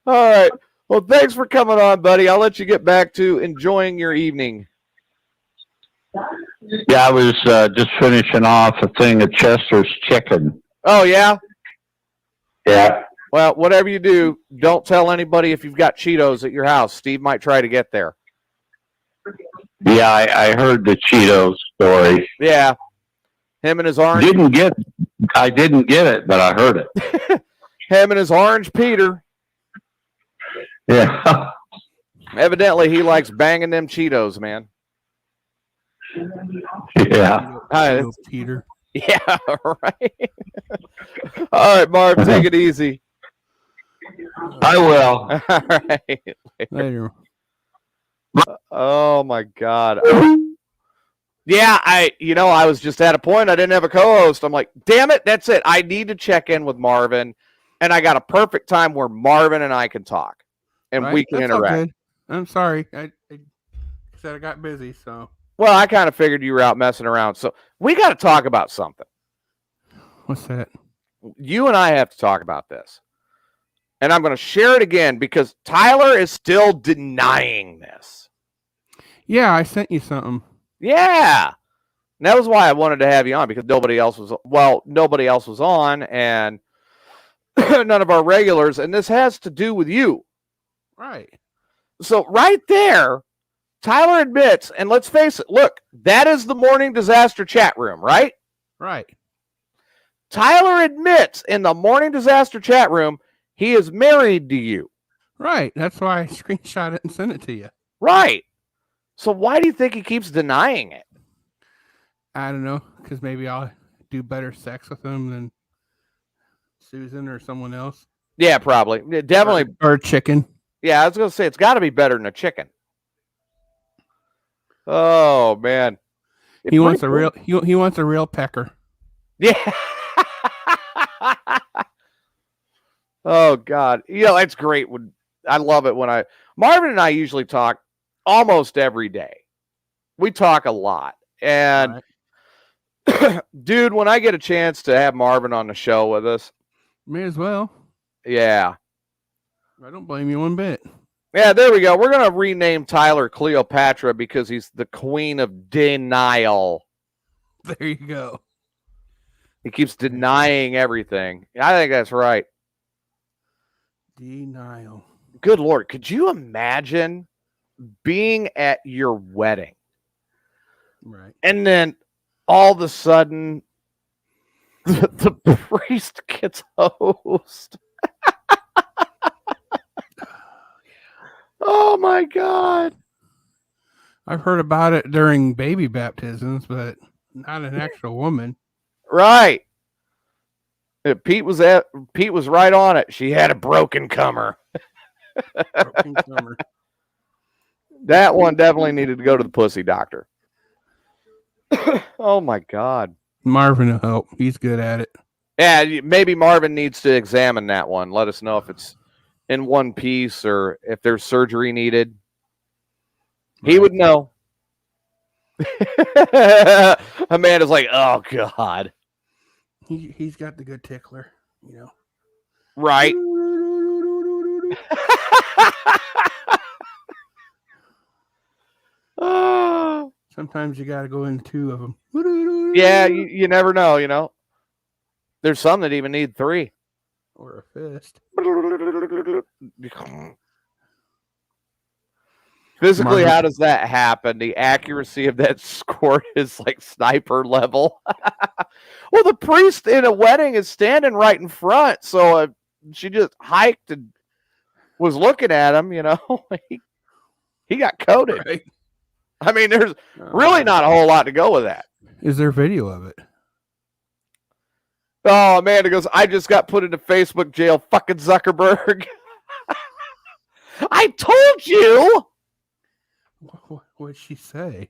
Speaker 1: All right. Well, thanks for coming on, buddy. I'll let you get back to enjoying your evening.
Speaker 2: Yeah, I was just finishing off a thing of Chester's chicken.
Speaker 1: Oh, yeah?
Speaker 2: Yeah.
Speaker 1: Well, whatever you do, don't tell anybody if you've got Cheetos at your house. Steve might try to get there.
Speaker 2: Yeah, I heard the Cheetos story.
Speaker 1: Yeah. Him and his orange.
Speaker 2: Didn't get I didn't get it, but I heard it.
Speaker 1: Him and his orange Peter.
Speaker 2: Yeah.
Speaker 1: Evidently, he likes banging them Cheetos, man.
Speaker 2: Yeah.
Speaker 3: Peter.
Speaker 1: Yeah, right. All right, Marv, take it easy.
Speaker 2: I will.
Speaker 1: All right.
Speaker 3: Later.
Speaker 1: Oh my God. Yeah, I was just at a point I didn't have a co-host. I'm like, damn it, that's it. I need to check in with Marvin, and I got a perfect time where Marvin and I can talk, and we can interact.
Speaker 3: I'm sorry. I said I got busy, so.
Speaker 1: Well, I kind of figured you were out messing around, so we got to talk about something.
Speaker 3: What's that?
Speaker 1: You and I have to talk about this, and I'm going to share it again because Tyler is still denying this.
Speaker 3: Yeah, I sent you something.
Speaker 1: Yeah. And that was why I wanted to have you on, because nobody else was on, and none of our regulars, and this has to do with you.
Speaker 3: Right.
Speaker 1: So right there, Tyler admits, and let's face it, look, that is the Morning Disaster chat room, right?
Speaker 3: Right.
Speaker 1: Tyler admits in the Morning Disaster chat room he is married to you.
Speaker 3: Right. That's why I screenshot it and sent it to you.
Speaker 1: Right. So why do you think he keeps denying it?
Speaker 3: I don't know, because maybe I'll do better sex with him than Susan or someone else.
Speaker 1: Yeah, probably. Definitely.
Speaker 3: Or chicken.
Speaker 1: Yeah, I was going to say, it's got to be better than a chicken. Oh, man.
Speaker 3: He wants a real pecker.
Speaker 1: Yeah. Oh, God. It's great. I love it when Marvin and I usually talk almost every day. We talk a lot. And right. Dude, when I get a chance to have Marvin on the show with us.
Speaker 3: May as well.
Speaker 1: Yeah.
Speaker 3: I don't blame you one bit.
Speaker 1: Yeah, there we go. We're going to rename Tyler Cleopatra because he's the queen of denial.
Speaker 3: There you go.
Speaker 1: He keeps denying everything. I think that's right.
Speaker 3: Denial.
Speaker 1: Good Lord. Could you imagine being at your wedding?
Speaker 3: Right.
Speaker 1: And then all of a sudden, the priest gets hosed. Oh, my God.
Speaker 3: I've heard about it during baby baptisms, but not an actual woman.
Speaker 1: Right. Pete was right on it. She had a broken cummer.
Speaker 3: Broken cummer.
Speaker 1: That one definitely needed to go to the pussy doctor. Oh, my God.
Speaker 3: Marvin will help. He's good at it.
Speaker 1: Yeah, maybe Marvin needs to examine that one. Let us know if it's in one piece or if there's surgery needed. Right. He would know. Amanda's like, oh, God.
Speaker 3: He's got the good tickler,
Speaker 1: Right.
Speaker 3: Sometimes you got to go in two of them.
Speaker 1: Yeah, you never know, There's some that even need three.
Speaker 3: Or a fist.
Speaker 1: Physically, how does that happen? The accuracy of that squirt is like sniper level. Well, the priest in a wedding is standing right in front, so she just hiked and was looking at him. He got coated. Right. I mean, there's really not a whole lot to go with that.
Speaker 3: Is there video of it?
Speaker 1: Oh, Amanda goes, I just got put into Facebook jail. Fucking Zuckerberg. I told you.
Speaker 3: What'd she say?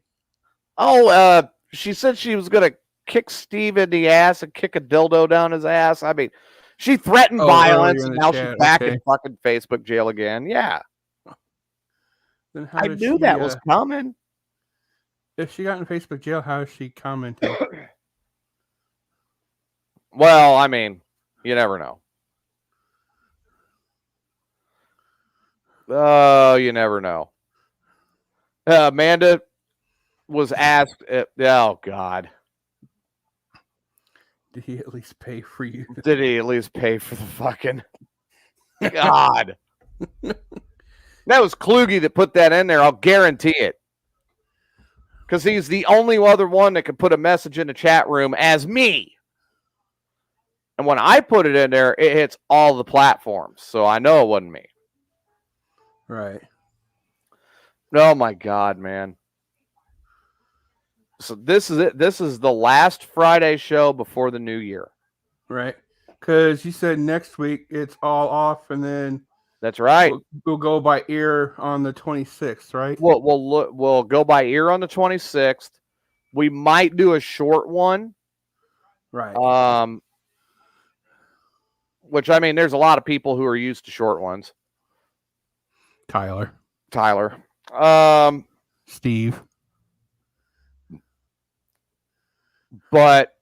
Speaker 1: Oh, she said she was going to kick Steve in the ass and kick a dildo down his ass. I mean, she threatened violence, and now she's back in fucking Facebook jail again. Yeah.
Speaker 3: Then
Speaker 1: I knew that was coming.
Speaker 3: If she got in Facebook jail, how is she commenting?
Speaker 1: Well, I mean, you never know. Oh, you never know. Amanda was asked, oh, God.
Speaker 3: Did he at least pay for you?
Speaker 1: Did he at least pay for the fucking... God. That was Kluge that put that in there. I'll guarantee it. Because he's the only other one that could put a message in the chat room as me. And when I put it in there, it hits all the platforms. So I know it wasn't me.
Speaker 3: Right.
Speaker 1: Oh my God, man. So this is it. This is the last Friday show before the new year.
Speaker 3: Right. Because you said next week it's all off, and then
Speaker 1: That's right.
Speaker 3: we'll go by ear on the 26th, right?
Speaker 1: We'll go by ear on the 26th. We might do a short one.
Speaker 3: Right.
Speaker 1: Which, I mean, there's a lot of people who are used to short ones.
Speaker 3: Tyler. Steve.
Speaker 1: But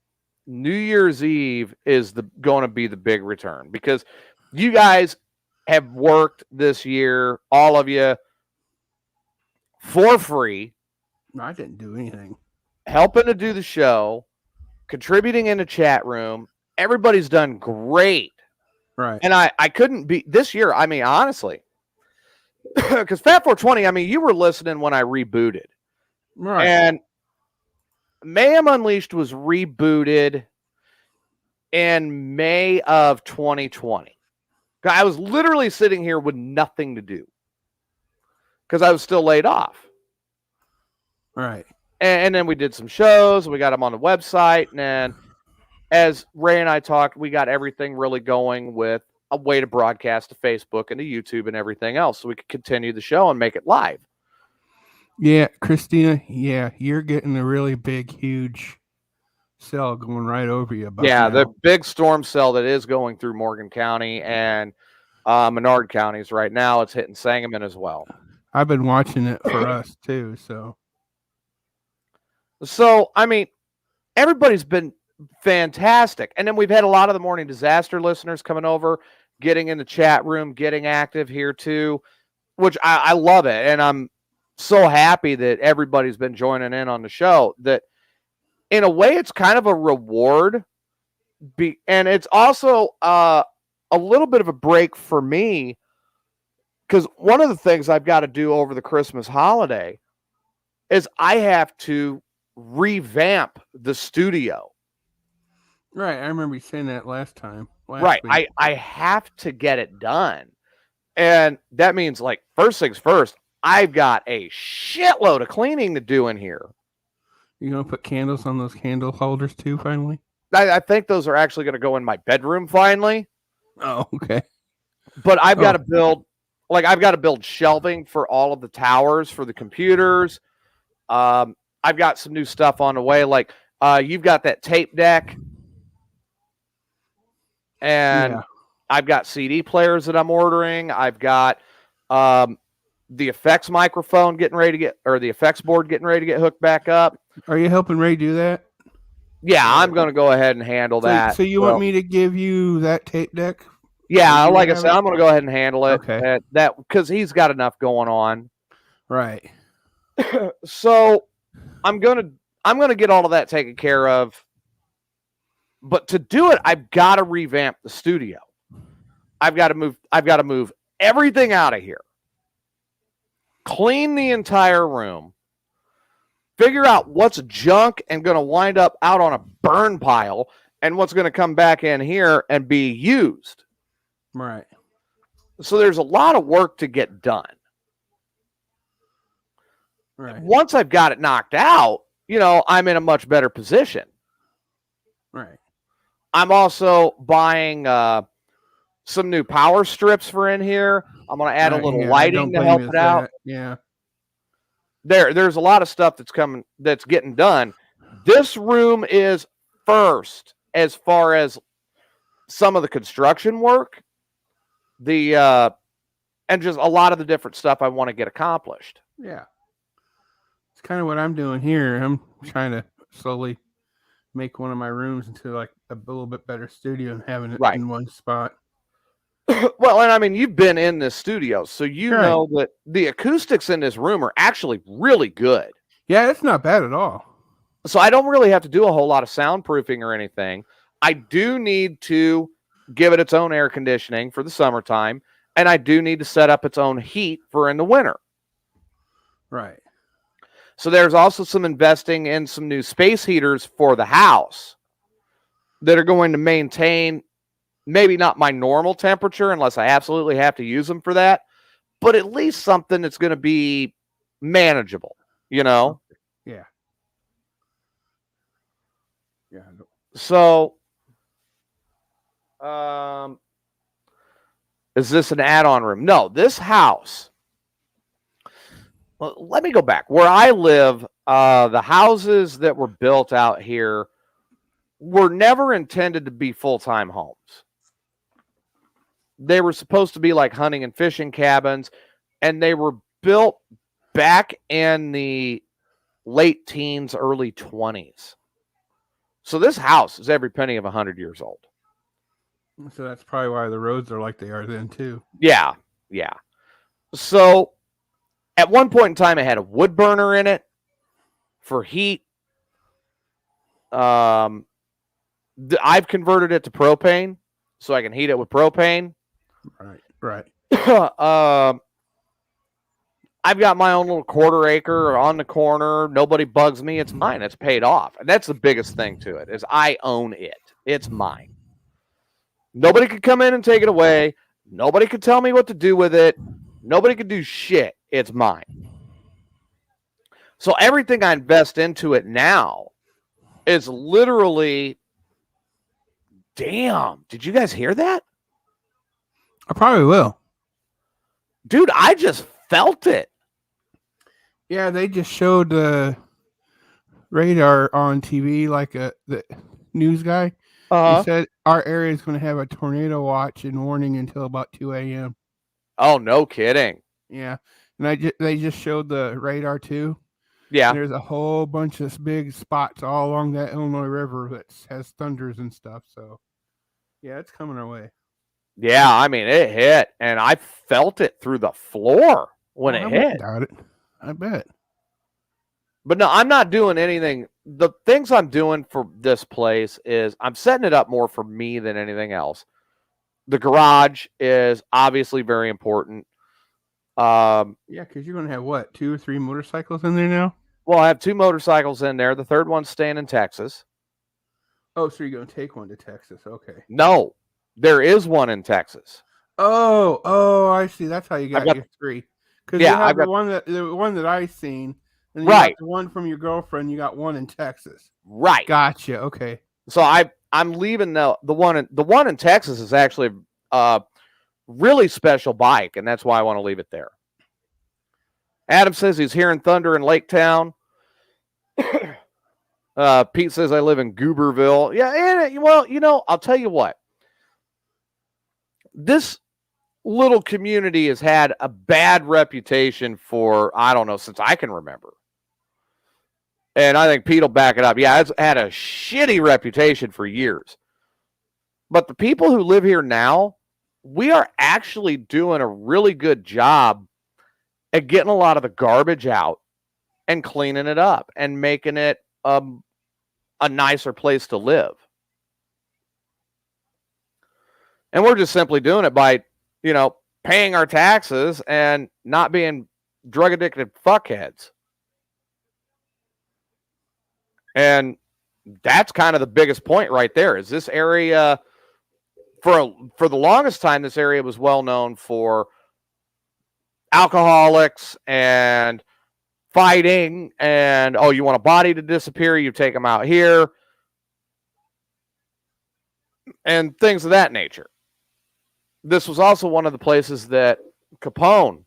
Speaker 1: New Year's Eve is going to be the big return, because you guys have worked this year, all of you, for free.
Speaker 3: No, I didn't do anything.
Speaker 1: Helping to do the show, contributing in the chat room. Everybody's done great.
Speaker 3: Right.
Speaker 1: And I couldn't be this year. I mean, honestly, because Fat 420, I mean, you were listening when I rebooted.
Speaker 3: Right.
Speaker 1: And Mayhem Unleashed was rebooted in May of 2020. I was literally sitting here with nothing to do because I was still laid off.
Speaker 3: Right.
Speaker 1: And then we did some shows. We got them on the website. And then as Ray and I talked, we got everything really going with a way to broadcast to Facebook and to YouTube and everything else, so we could continue the show and make it live.
Speaker 3: Yeah, Christina, you're getting a really big, huge cell going right over you.
Speaker 1: The big storm cell that is going through Morgan County and Menard counties right now. It's hitting Sangamon as well.
Speaker 3: I've been watching it for us too.
Speaker 1: So, I mean, everybody's been fantastic. And then we've had a lot of the Morning Disaster listeners coming over, getting in the chat room, getting active here too, which I love it. And I'm so happy that everybody's been joining in on the show. That in a way, it's kind of a reward. And it's also a little bit of a break for me, because one of the things I've got to do over the Christmas holiday is I have to revamp the studio.
Speaker 3: Right. I remember you saying that last
Speaker 1: Right.
Speaker 3: week.
Speaker 1: I have to get it done. And that means, like, first things first, I've got a shitload of cleaning to do in here.
Speaker 3: You going to put candles on those candle holders too, finally?
Speaker 1: I think those are actually going to go in my bedroom finally.
Speaker 3: Oh, okay.
Speaker 1: But I've got to build shelving for all of the towers for the computers. I've got some new stuff on the way. Like, you've got that tape deck. And I've got CD players that I'm ordering. I've got the effects microphone the effects board getting ready to get hooked back up.
Speaker 3: Are you helping Ray do that?
Speaker 1: Yeah, I'm going to go ahead and handle that.
Speaker 3: So you want me to give you that tape deck?
Speaker 1: Yeah, like I said, I'm going to go ahead and handle it.
Speaker 3: Okay.
Speaker 1: That because he's got enough going on.
Speaker 3: Right.
Speaker 1: So I'm going to get all of that taken care of. But to do it, I've got to revamp the studio. I've got to move everything out of here. Clean the entire room. Figure out what's junk and going to wind up out on a burn pile, and what's going to come back in here and be used.
Speaker 3: Right.
Speaker 1: So there's a lot of work to get done.
Speaker 3: Right.
Speaker 1: Once I've got it knocked out, I'm in a much better position.
Speaker 3: Right.
Speaker 1: I'm also buying some new power strips for in here. I'm going to add a little lighting to help it out.
Speaker 3: Yeah.
Speaker 1: There's a lot of stuff that's getting done. This room is first as far as some of the construction work, and just a lot of the different stuff I want to get accomplished.
Speaker 3: Yeah. It's kind of what I'm doing here. I'm trying to slowly make one of my rooms into like a little bit better studio and having it in one spot.
Speaker 1: Well, and I mean, you've been in this studio, so you know that the acoustics in this room are actually really good.
Speaker 3: Yeah, it's not bad at all.
Speaker 1: So I don't really have to do a whole lot of soundproofing or anything. I do need to give it its own air conditioning for the summertime, and I do need to set up its own heat for in the winter.
Speaker 3: Right.
Speaker 1: So there's also some investing in some new space heaters for the house, that are going to maintain maybe not my normal temperature unless I absolutely have to use them for that, but at least something that's going to be manageable, you know?
Speaker 3: Yeah. Yeah.
Speaker 1: So, is this an add-on room? No, this house. Well, let me go back. Where I live, the houses that were built out here were never intended to be full-time homes. They were supposed to be like hunting and fishing cabins, and they were built back in the late teens, early 20s. So this house is every penny of 100 years old.
Speaker 3: So that's probably why the roads are like they are then too.
Speaker 1: Yeah, yeah. So at one point in time, it had a wood burner in it for heat. I've converted it to propane, so I can heat it with propane.
Speaker 3: Right.
Speaker 1: I've got my own little quarter acre on the corner. Nobody bugs me. It's mine. It's paid off. And that's the biggest thing to it is I own it. It's mine. Nobody could come in and take it away. Nobody could tell me what to do with it. Nobody could do shit. It's mine. So everything I invest into it now is literally, damn, did you guys hear that?
Speaker 3: I probably will.
Speaker 1: Dude, I just felt it.
Speaker 3: Yeah, they just showed the radar on TV, like the news guy. He said our area is going to have a tornado watch and warning until about 2 a.m.
Speaker 1: Oh, no kidding.
Speaker 3: Yeah, and they just showed the radar too.
Speaker 1: Yeah.
Speaker 3: And there's a whole bunch of big spots all along that Illinois River that has thunders and stuff. So, yeah, it's coming our way.
Speaker 1: Yeah, I mean, it hit, and I felt it through the floor when it hit.
Speaker 3: I bet.
Speaker 1: But no, I'm not doing anything. The things I'm doing for this place is I'm setting it up more for me than anything else. The garage is obviously very important.
Speaker 3: Yeah, because you're going to have, what, 2 or 3 motorcycles in there now?
Speaker 1: Well, I have 2 motorcycles in there. The third one's staying in Texas.
Speaker 3: Oh, so you're going to take one to Texas. Okay.
Speaker 1: No, there is one in Texas.
Speaker 3: Oh, I see. That's how you got your 3. Because you have the one that I seen, and you got the one from your girlfriend. You got one in Texas.
Speaker 1: Right.
Speaker 3: Gotcha. Okay.
Speaker 1: So I'm leaving the one in Texas is actually a really special bike, and that's why I want to leave it there. Adam says he's hearing thunder in Lake Town. Pete says I live in Gooberville. Yeah, and well, you know, I'll tell you what. This little community has had a bad reputation for, I don't know, since I can remember. And I think Pete will back it up. Yeah, it's had a shitty reputation for years. But the people who live here now, we are actually doing a really good job at getting a lot of the garbage out and cleaning it up and making it a nicer place to live. And we're just simply doing it by, you know, paying our taxes and not being drug addicted fuckheads. And that's kind of the biggest point right there is this area, for the longest time, this area was well known for alcoholics and fighting and, oh, you want a body to disappear, you take them out here and things of that nature. This was also one of the places that Capone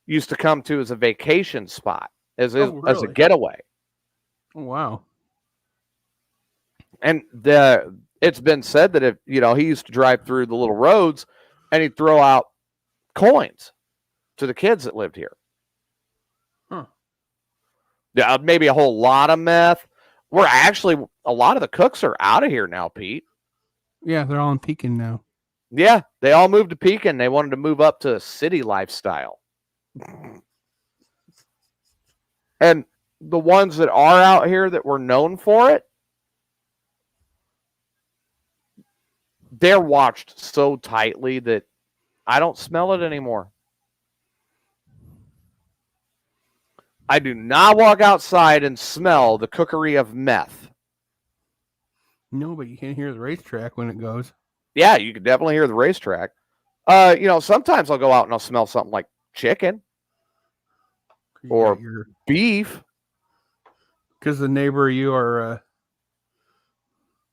Speaker 1: used to come to as a vacation spot, as a getaway.
Speaker 3: Oh, wow.
Speaker 1: And it's been said that if, you know, he used to drive through the little roads and he'd throw out coins to the kids that lived here.
Speaker 3: Huh.
Speaker 1: Yeah, maybe a whole lot of meth. We're actually, a lot of the cooks are out of here now, Pete.
Speaker 3: Yeah, they're all in Pekin now.
Speaker 1: Yeah, they all moved to Pekin. They wanted to move up to a city lifestyle. And the ones that are out here that were known for it, they're watched so tightly that I don't smell it anymore. I do not walk outside and smell the cookery of meth.
Speaker 3: No, but you can hear the racetrack when it goes.
Speaker 1: Yeah, you can definitely hear the racetrack. Sometimes I'll go out and I'll smell something like chicken or beef.
Speaker 3: Because the neighbor you are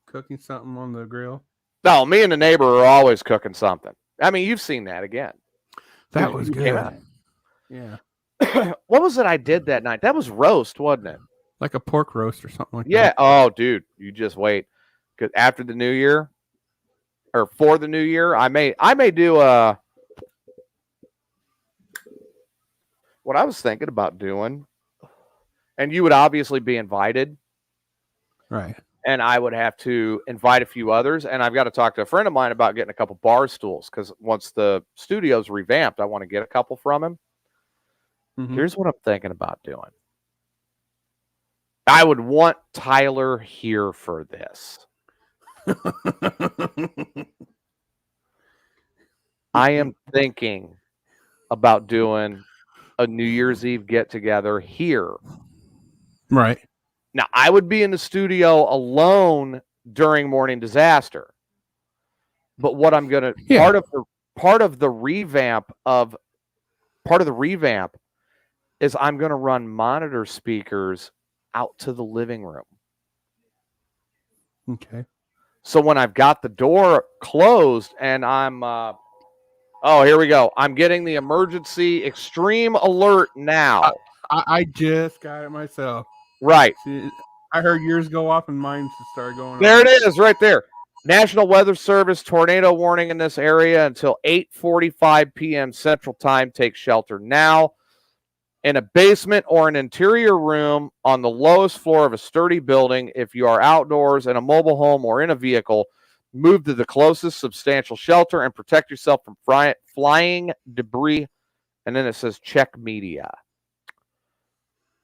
Speaker 3: cooking something on the grill.
Speaker 1: No, me and the neighbor are always cooking something. I mean, you've seen that again.
Speaker 3: That was good. Yeah.
Speaker 1: What was it I did that night? That was roast, wasn't it?
Speaker 3: Like a pork roast or something like that.
Speaker 1: Yeah. Oh, dude, you just wait. Because after the new year, or for the new year, I may do what I was thinking about doing, and you would obviously be invited.
Speaker 3: Right.
Speaker 1: And I would have to invite a few others. And I've got to talk to a friend of mine about getting a couple bar stools because once the studio's revamped, I want to get a couple from him. Mm-hmm. Here's what I'm thinking about doing. I would want Tyler here for this. I am thinking about doing a New Year's Eve get-together here.
Speaker 3: Right.
Speaker 1: Now, I would be in the studio alone during Morning Disaster. But what I'm going to part of the revamp is I'm going to run monitor speakers out to the living room.
Speaker 3: Okay.
Speaker 1: So when I've got the door closed and I'm here we go. I'm getting the emergency extreme alert now.
Speaker 3: I just got it myself.
Speaker 1: Right.
Speaker 3: See, I heard yours go off and mine started going
Speaker 1: off. There it is, right there. National Weather Service tornado warning in this area until 8:45 p.m. Central Time. Take shelter now. In a basement or an interior room on the lowest floor of a sturdy building. If you are outdoors in a mobile home or in a vehicle, move to the closest substantial shelter and protect yourself from flying debris. And then it says check media.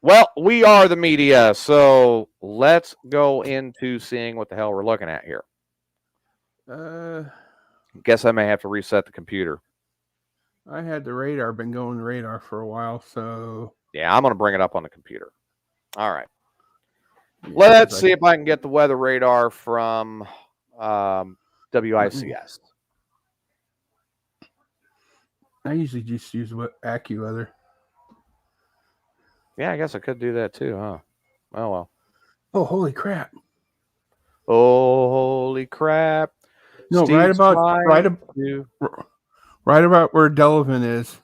Speaker 1: Well, we are the media, so let's go into seeing what the hell we're looking at here. Guess I may have to reset the computer.
Speaker 3: I had the radar, been going radar for a while, so...
Speaker 1: Yeah, I'm going to bring it up on the computer. All right. Yeah, let's see if I can get the weather radar from WICS.
Speaker 3: I usually just use AccuWeather.
Speaker 1: Yeah, I guess I could do that too, huh? Oh, well.
Speaker 3: Oh, holy crap.
Speaker 1: Oh, holy crap.
Speaker 3: No,
Speaker 1: Steve's
Speaker 3: right about where Delavan is.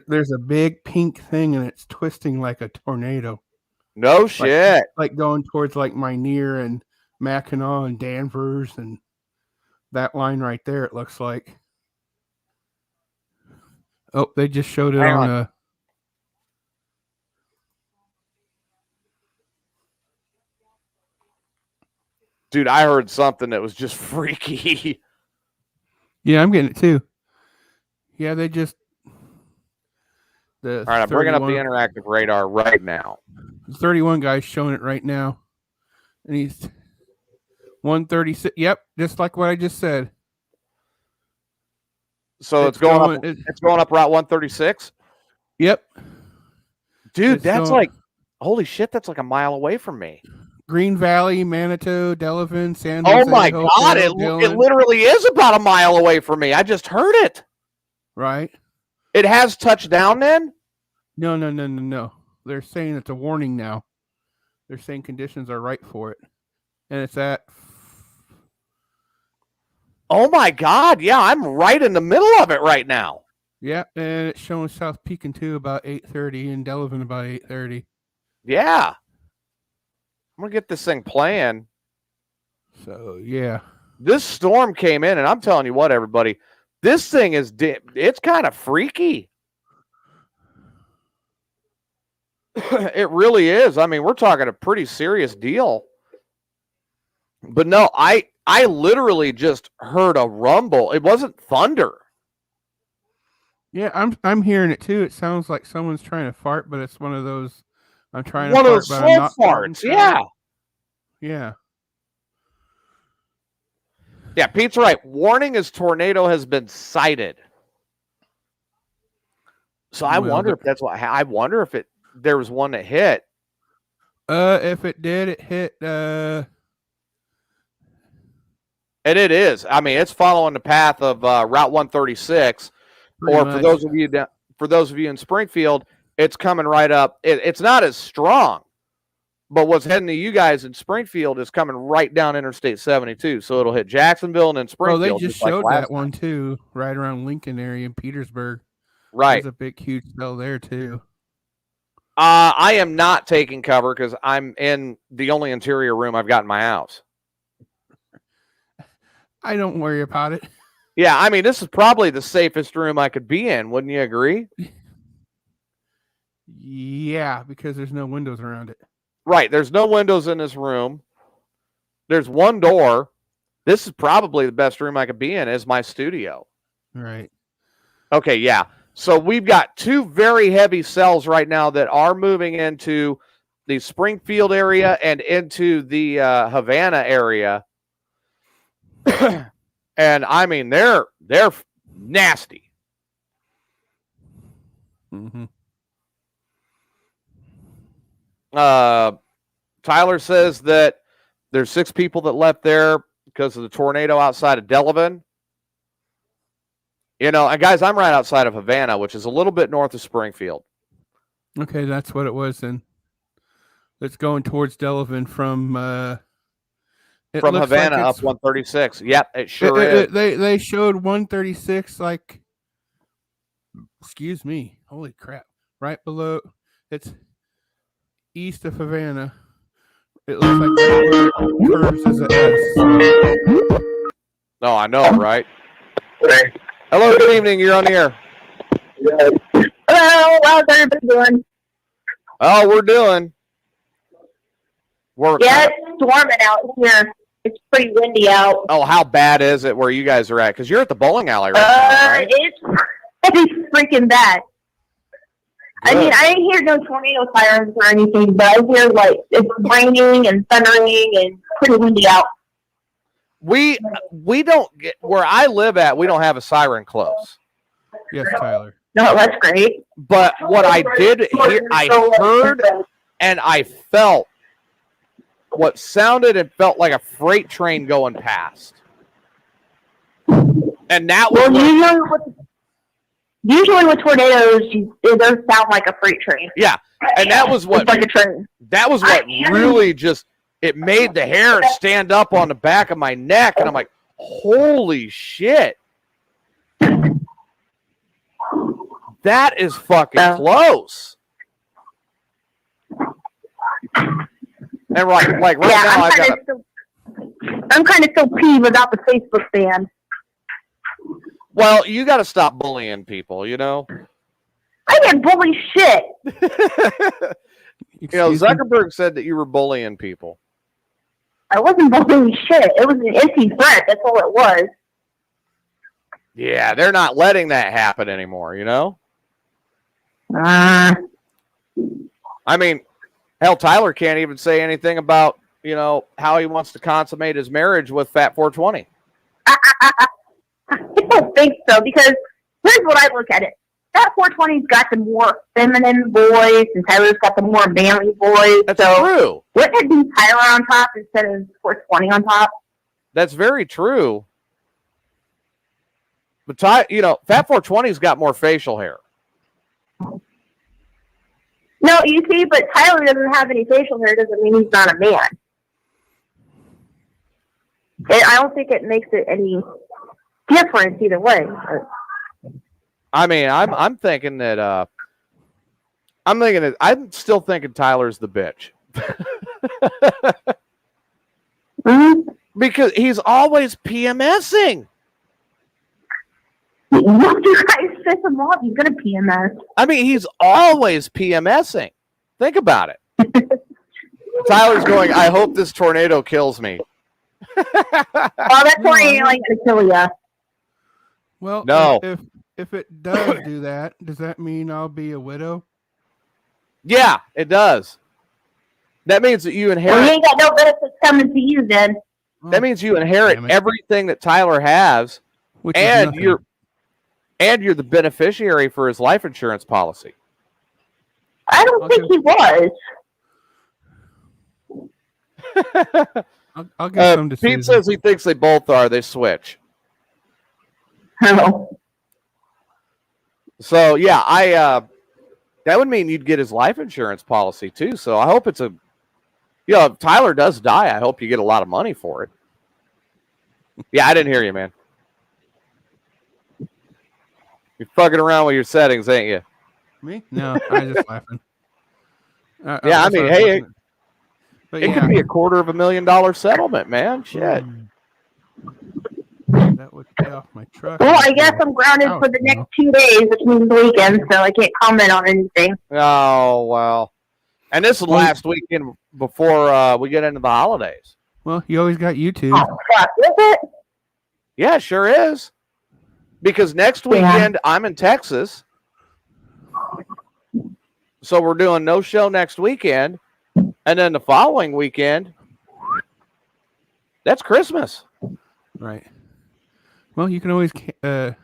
Speaker 3: There's a big pink thing and it's twisting like a tornado.
Speaker 1: No shit.
Speaker 3: Like going towards like Minear and Mackinac and Danvers and that line right there, it looks like. Oh, they just showed it on a...
Speaker 1: Dude, I heard something that was just freaky.
Speaker 3: Yeah, I'm getting it too. Yeah, they just...
Speaker 1: All right, I'm bringing up the interactive radar right now.
Speaker 3: The 31 guy's showing it right now. And he's 136. Yep, just like what I just said.
Speaker 1: So it's going up Route 136?
Speaker 3: Yep.
Speaker 1: Dude, that's like... Holy shit, that's like a mile away from me.
Speaker 3: Green Valley, Manitou, Delavan, San Jose.
Speaker 1: Oh my God, it literally is about a mile away from me. I just heard it.
Speaker 3: Right.
Speaker 1: It has touched down then?
Speaker 3: No. They're saying it's a warning now. They're saying conditions are right for it. And it's at...
Speaker 1: Oh my God, yeah, I'm right in the middle of it right now.
Speaker 3: Yeah, and it's showing South Pekin too about 8:30 and Delavan about 8:30.
Speaker 1: Yeah. I'm going to get this thing playing.
Speaker 3: So, yeah.
Speaker 1: This storm came in, and I'm telling you what, everybody, this thing is, it's kind of freaky. It really is. I mean, we're talking a pretty serious deal. But no, I literally just heard a rumble. It wasn't thunder.
Speaker 3: Yeah, I'm hearing it too. It sounds like someone's trying to fart, but it's one of those... I'm trying
Speaker 1: one
Speaker 3: to
Speaker 1: of those slow farts, yeah.
Speaker 3: Yeah.
Speaker 1: Yeah, Pete's right. Warning as tornado has been sighted. So I wonder if that's what... I wonder if there was one that hit.
Speaker 3: If it did, it hit
Speaker 1: And it is. I mean, it's following the path of Route 136.
Speaker 3: Pretty
Speaker 1: Or
Speaker 3: much.
Speaker 1: for those of you in Springfield, it's coming right up. It's not as strong, but what's heading to you guys in Springfield is coming right down Interstate 72. So it'll hit Jacksonville and then Springfield.
Speaker 3: Well, they just showed
Speaker 1: like
Speaker 3: that one too, right around Lincoln area in Petersburg.
Speaker 1: Right.
Speaker 3: There's a big, huge cell there too.
Speaker 1: I am not taking cover because I'm in the only interior room I've got in my house.
Speaker 3: I don't worry about it.
Speaker 1: Yeah, I mean, this is probably the safest room I could be in. Wouldn't you agree?
Speaker 3: Yeah, because there's no windows around it.
Speaker 1: Right. There's no windows in this room. There's one door. This is probably the best room I could be in is my studio.
Speaker 3: Right.
Speaker 1: Okay, yeah. So we've got two very heavy cells right now that are moving into the Springfield area and into the Havana area. And I mean, they're nasty.
Speaker 3: Mm-hmm.
Speaker 1: Tyler says that there's 6 people that left there because of the tornado outside of Delavan. You know, and guys, I'm right outside of Havana, which is a little bit north of Springfield.
Speaker 3: Okay, that's what it was then. It's going towards Delavan from
Speaker 1: Havana up 136. Yep, it sure is.
Speaker 3: They showed 136 like, excuse me, holy crap, right below, it's east of Havana. It looks like it curves as an S.
Speaker 1: No, I know, right? Hello, good evening. You're on the air.
Speaker 4: Hello, how's everybody doing?
Speaker 1: Oh, we're doing.
Speaker 4: Yeah, it's storming out here. It's pretty windy out.
Speaker 1: Oh, how bad is it where you guys are at? Because you're at the bowling alley right now, right?
Speaker 4: It's freaking bad. Good. I mean, I didn't hear no tornado sirens or anything, but I hear like it's raining and thundering and pretty windy out.
Speaker 1: We don't get where I live at. We don't have a siren close.
Speaker 3: Yes, Tyler.
Speaker 4: No, that's great.
Speaker 1: But what I did hear, I heard and I felt what sounded and felt like a freight train going past. And that was
Speaker 4: usually with tornadoes, it does sound like a freight train.
Speaker 1: Yeah, and that was what
Speaker 4: it's like a train.
Speaker 1: That was what really just it made the hair stand up on the back of my neck, and I'm like, holy shit. That is fucking close. And right now,
Speaker 4: I'm kind of still peeved about the Facebook ban.
Speaker 1: Well, you got to stop bullying people, you know?
Speaker 4: I didn't bully shit.
Speaker 1: You know, Zuckerberg said that you were bullying people.
Speaker 4: I wasn't bullying shit. It was an empty threat. That's all it was.
Speaker 1: Yeah, they're not letting that happen anymore, you know? I mean, hell, Tyler can't even say anything about, you know, how he wants to consummate his marriage with Fat 420.
Speaker 4: I don't think so, because here's what I look at it. Fat 420's got the more feminine voice, and Tyler's got the more manly voice.
Speaker 1: That's true.
Speaker 4: Wouldn't it be Tyler on top instead of 420 on top?
Speaker 1: That's very true. But, you know, Fat 420's got more facial hair.
Speaker 4: No, you see, but Tyler doesn't have any facial hair doesn't mean he's not a man. I don't think it makes it any difference either way.
Speaker 1: I mean, I'm thinking that I'm still thinking Tyler's the bitch.
Speaker 4: Mm-hmm.
Speaker 1: Because he's always PMSing.
Speaker 4: What do you guys piss him off? He's gonna PMS.
Speaker 1: I mean, he's always PMSing. Think about it. Tyler's going, I hope this tornado kills me.
Speaker 4: Well, that tornado ain't gonna kill ya.
Speaker 3: Well,
Speaker 1: no.
Speaker 3: If it does do that, does that mean I'll be a widow?
Speaker 1: Yeah, it does. That means that you inherit.
Speaker 4: Well, you ain't got no benefits coming to you then.
Speaker 1: That means you inherit everything that Tyler has, and you're the beneficiary for his life insurance policy.
Speaker 4: I don't think he was.
Speaker 3: I'll get some to
Speaker 1: Pete
Speaker 3: Susan.
Speaker 1: says he thinks they both are. They switch.
Speaker 4: Oh.
Speaker 1: So yeah, that would mean you'd get his life insurance policy too. So I hope it's a, if Tyler does die, I hope you get a lot of money for it. Yeah, I didn't hear you, man. You're fucking around with your settings, ain't you?
Speaker 3: Me? No, I was just laughing.
Speaker 1: Yeah, I mean, hey,
Speaker 3: but
Speaker 1: it could be $250,000 settlement, man. Shit.
Speaker 3: That would pay off my truck.
Speaker 4: Well, I guess I'm grounded for the next 2 days, which means the weekend, so I can't comment on anything.
Speaker 1: Oh, well. And this is last weekend before we get into the holidays.
Speaker 3: Well, you always got YouTube.
Speaker 4: Oh, fuck, is it?
Speaker 1: Yeah, sure is. Because next weekend, I'm in Texas. So we're doing no show next weekend. And then the following weekend, that's Christmas.
Speaker 3: Right. Well, you can always comment on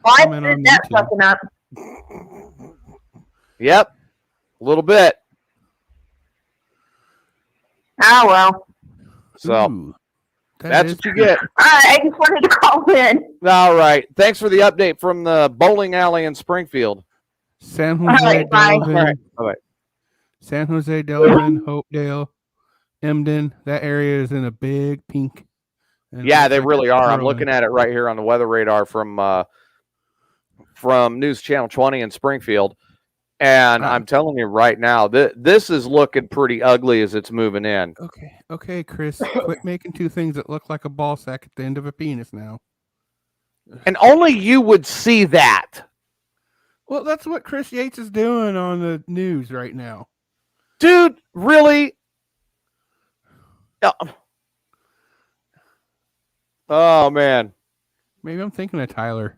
Speaker 4: that
Speaker 3: YouTube.
Speaker 4: fucking up.
Speaker 1: Yep. A little bit.
Speaker 4: Oh, well.
Speaker 1: So
Speaker 3: Ooh,
Speaker 1: that's what you get.
Speaker 4: All right, I just wanted to call in.
Speaker 1: All right. Thanks for the update from the bowling alley in Springfield.
Speaker 3: San Jose,
Speaker 4: bye.
Speaker 3: Delavan,
Speaker 1: All right. Bye-bye.
Speaker 3: San Jose, Delavan, Hopedale, Emden. That area is in a big pink. And
Speaker 1: Yeah,
Speaker 3: it's
Speaker 1: they
Speaker 3: like
Speaker 1: really are. I'm
Speaker 3: whirling.
Speaker 1: looking at it right here on the weather radar from News Channel 20 in Springfield. And I'm telling you right now, this is looking pretty ugly as it's moving in.
Speaker 3: Okay, Chris, quit making two things that look like a ball sack at the end of a penis now.
Speaker 1: And only you would see that.
Speaker 3: Well, that's what Chris Yates is doing on the news right now.
Speaker 1: Dude, really? Oh, man.
Speaker 3: Maybe I'm thinking of Tyler.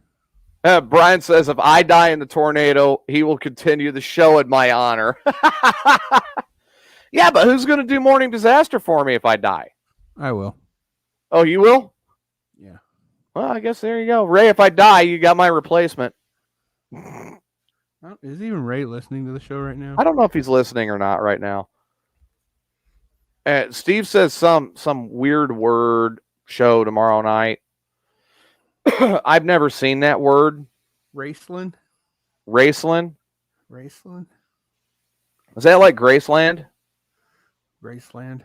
Speaker 1: Brian says, if I die in the tornado, he will continue the show in my honor. Yeah, but who's going to do Morning Disaster for me if I die?
Speaker 3: I will.
Speaker 1: Oh, you will?
Speaker 3: Yeah.
Speaker 1: Well, I guess there you go. Ray, if I die, you got my replacement.
Speaker 3: Is even Ray listening to the show right now?
Speaker 1: I don't know if he's listening or not right now. Steve says some weird word show tomorrow night. I've never seen that word.
Speaker 3: Raceland?
Speaker 1: Raceland?
Speaker 3: Raceland?
Speaker 1: Is that like Graceland?
Speaker 3: Graceland.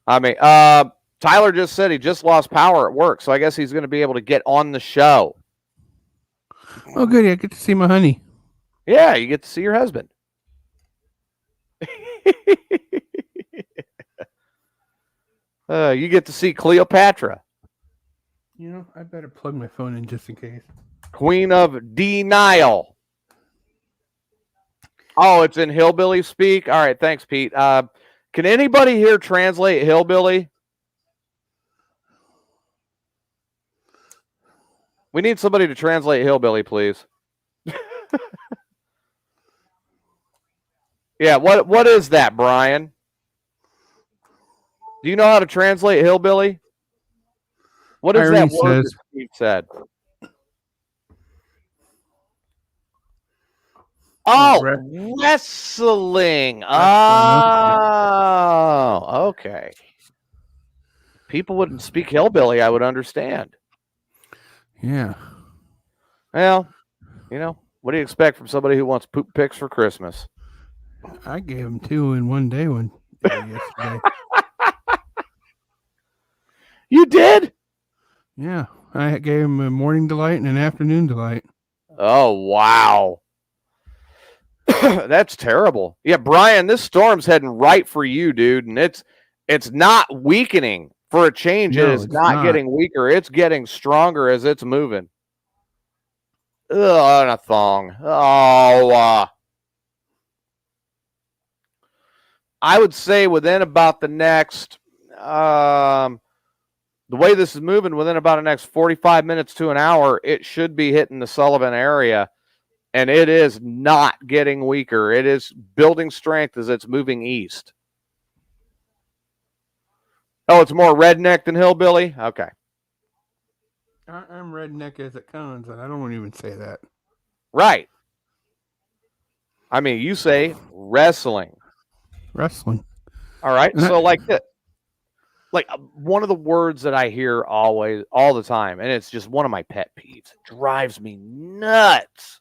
Speaker 1: I mean, Tyler just said he just lost power at work, so I guess he's going to be able to get on the show.
Speaker 3: Oh, good. I get to see my honey.
Speaker 1: Yeah, you get to see your husband. You get to see Cleopatra.
Speaker 3: You know, I better plug my phone in just in case.
Speaker 1: Queen of Denial. Oh, it's in hillbilly speak? All right, thanks, Pete. Can anybody here translate hillbilly? We need somebody to translate hillbilly, please. Yeah, what is that, Brian? Do you know how to translate hillbilly? What is that word that Steve said? Oh, wrestling. Oh, okay. People wouldn't speak hillbilly, I would understand.
Speaker 3: Yeah.
Speaker 1: Well, you know, what do you expect from somebody who wants poop pics for Christmas?
Speaker 3: I gave him 2 in one day yesterday.
Speaker 1: You did?
Speaker 3: Yeah. I gave him a morning delight and an afternoon delight.
Speaker 1: Oh, wow. That's terrible. Yeah, Brian, this storm's heading right for you, dude. And it's not weakening for a change.
Speaker 3: No,
Speaker 1: it is not getting weaker. It's getting stronger as it's moving. Ugh, and a thong. Oh, I would say within about the next, the way this is moving, within about the next 45 minutes to an hour, it should be hitting the Sullivan area. And it is not getting weaker. It is building strength as it's moving east. Oh, it's more redneck than hillbilly? Okay.
Speaker 3: I'm redneck as it comes, and I don't even say that.
Speaker 1: Right. I mean, you say wrestling.
Speaker 3: Wrestling.
Speaker 1: All right. So like one of the words that I hear all the time, and it's just one of my pet peeves. It drives me nuts.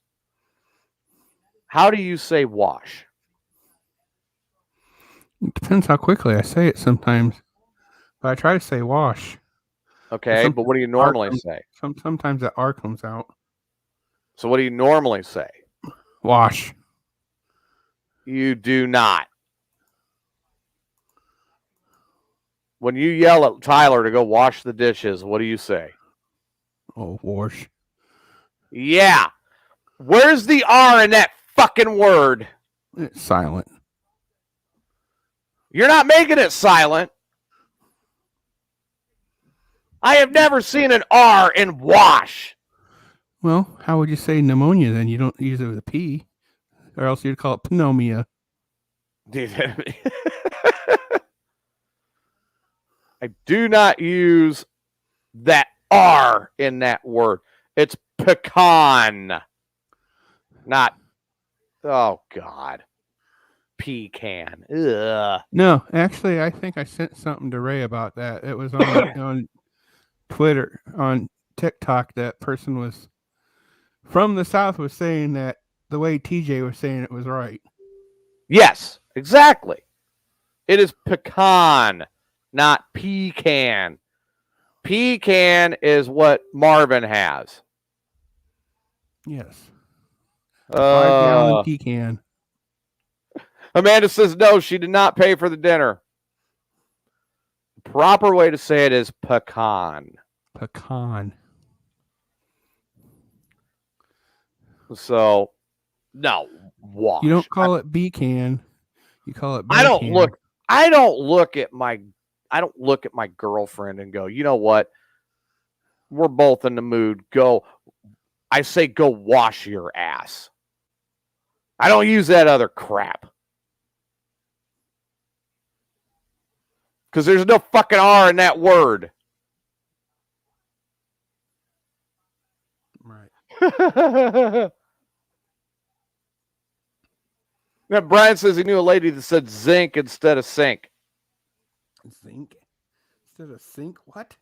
Speaker 1: How do you say wash?
Speaker 3: It depends how quickly I say it sometimes. But I try to say wash.
Speaker 1: Okay, but what do you normally say?
Speaker 3: Sometimes that R comes out.
Speaker 1: So what do you normally say?
Speaker 3: Wash.
Speaker 1: You do not. When you yell at Tyler to go wash the dishes, what do you say?
Speaker 3: Oh, wash.
Speaker 1: Yeah. Where's the R in that fucking word?
Speaker 3: It's silent.
Speaker 1: You're not making it silent. I have never seen an R in wash.
Speaker 3: Well, how would you say pneumonia then? You don't use it with a P, or else you'd call it pneumonia.
Speaker 1: Dude, I do not use that R in that word. It's pecan. Not, oh, God. Pecan. Ugh.
Speaker 3: No, actually, I think I sent something to Ray about that. It was on Twitter, on TikTok. That person was from the South was saying that the way TJ was saying it was right.
Speaker 1: Yes, exactly. It is pecan, not pecan. Pecan is what Marvin has.
Speaker 3: Yes. 5-gallon pecan.
Speaker 1: Amanda says no, she did not pay for the dinner. The proper way to say it is pecan.
Speaker 3: Pecan.
Speaker 1: So, no, wash.
Speaker 3: You don't call it pecan. You call it.
Speaker 1: I don't look at my girlfriend and go, you know what? We're both in the mood. Go. I say go wash your ass. I don't use that other crap. Because there's no fucking R in that word.
Speaker 3: Right.
Speaker 1: Now, Brian says he knew a lady that said zinc instead of sink.
Speaker 3: Zinc? Instead of sink? What?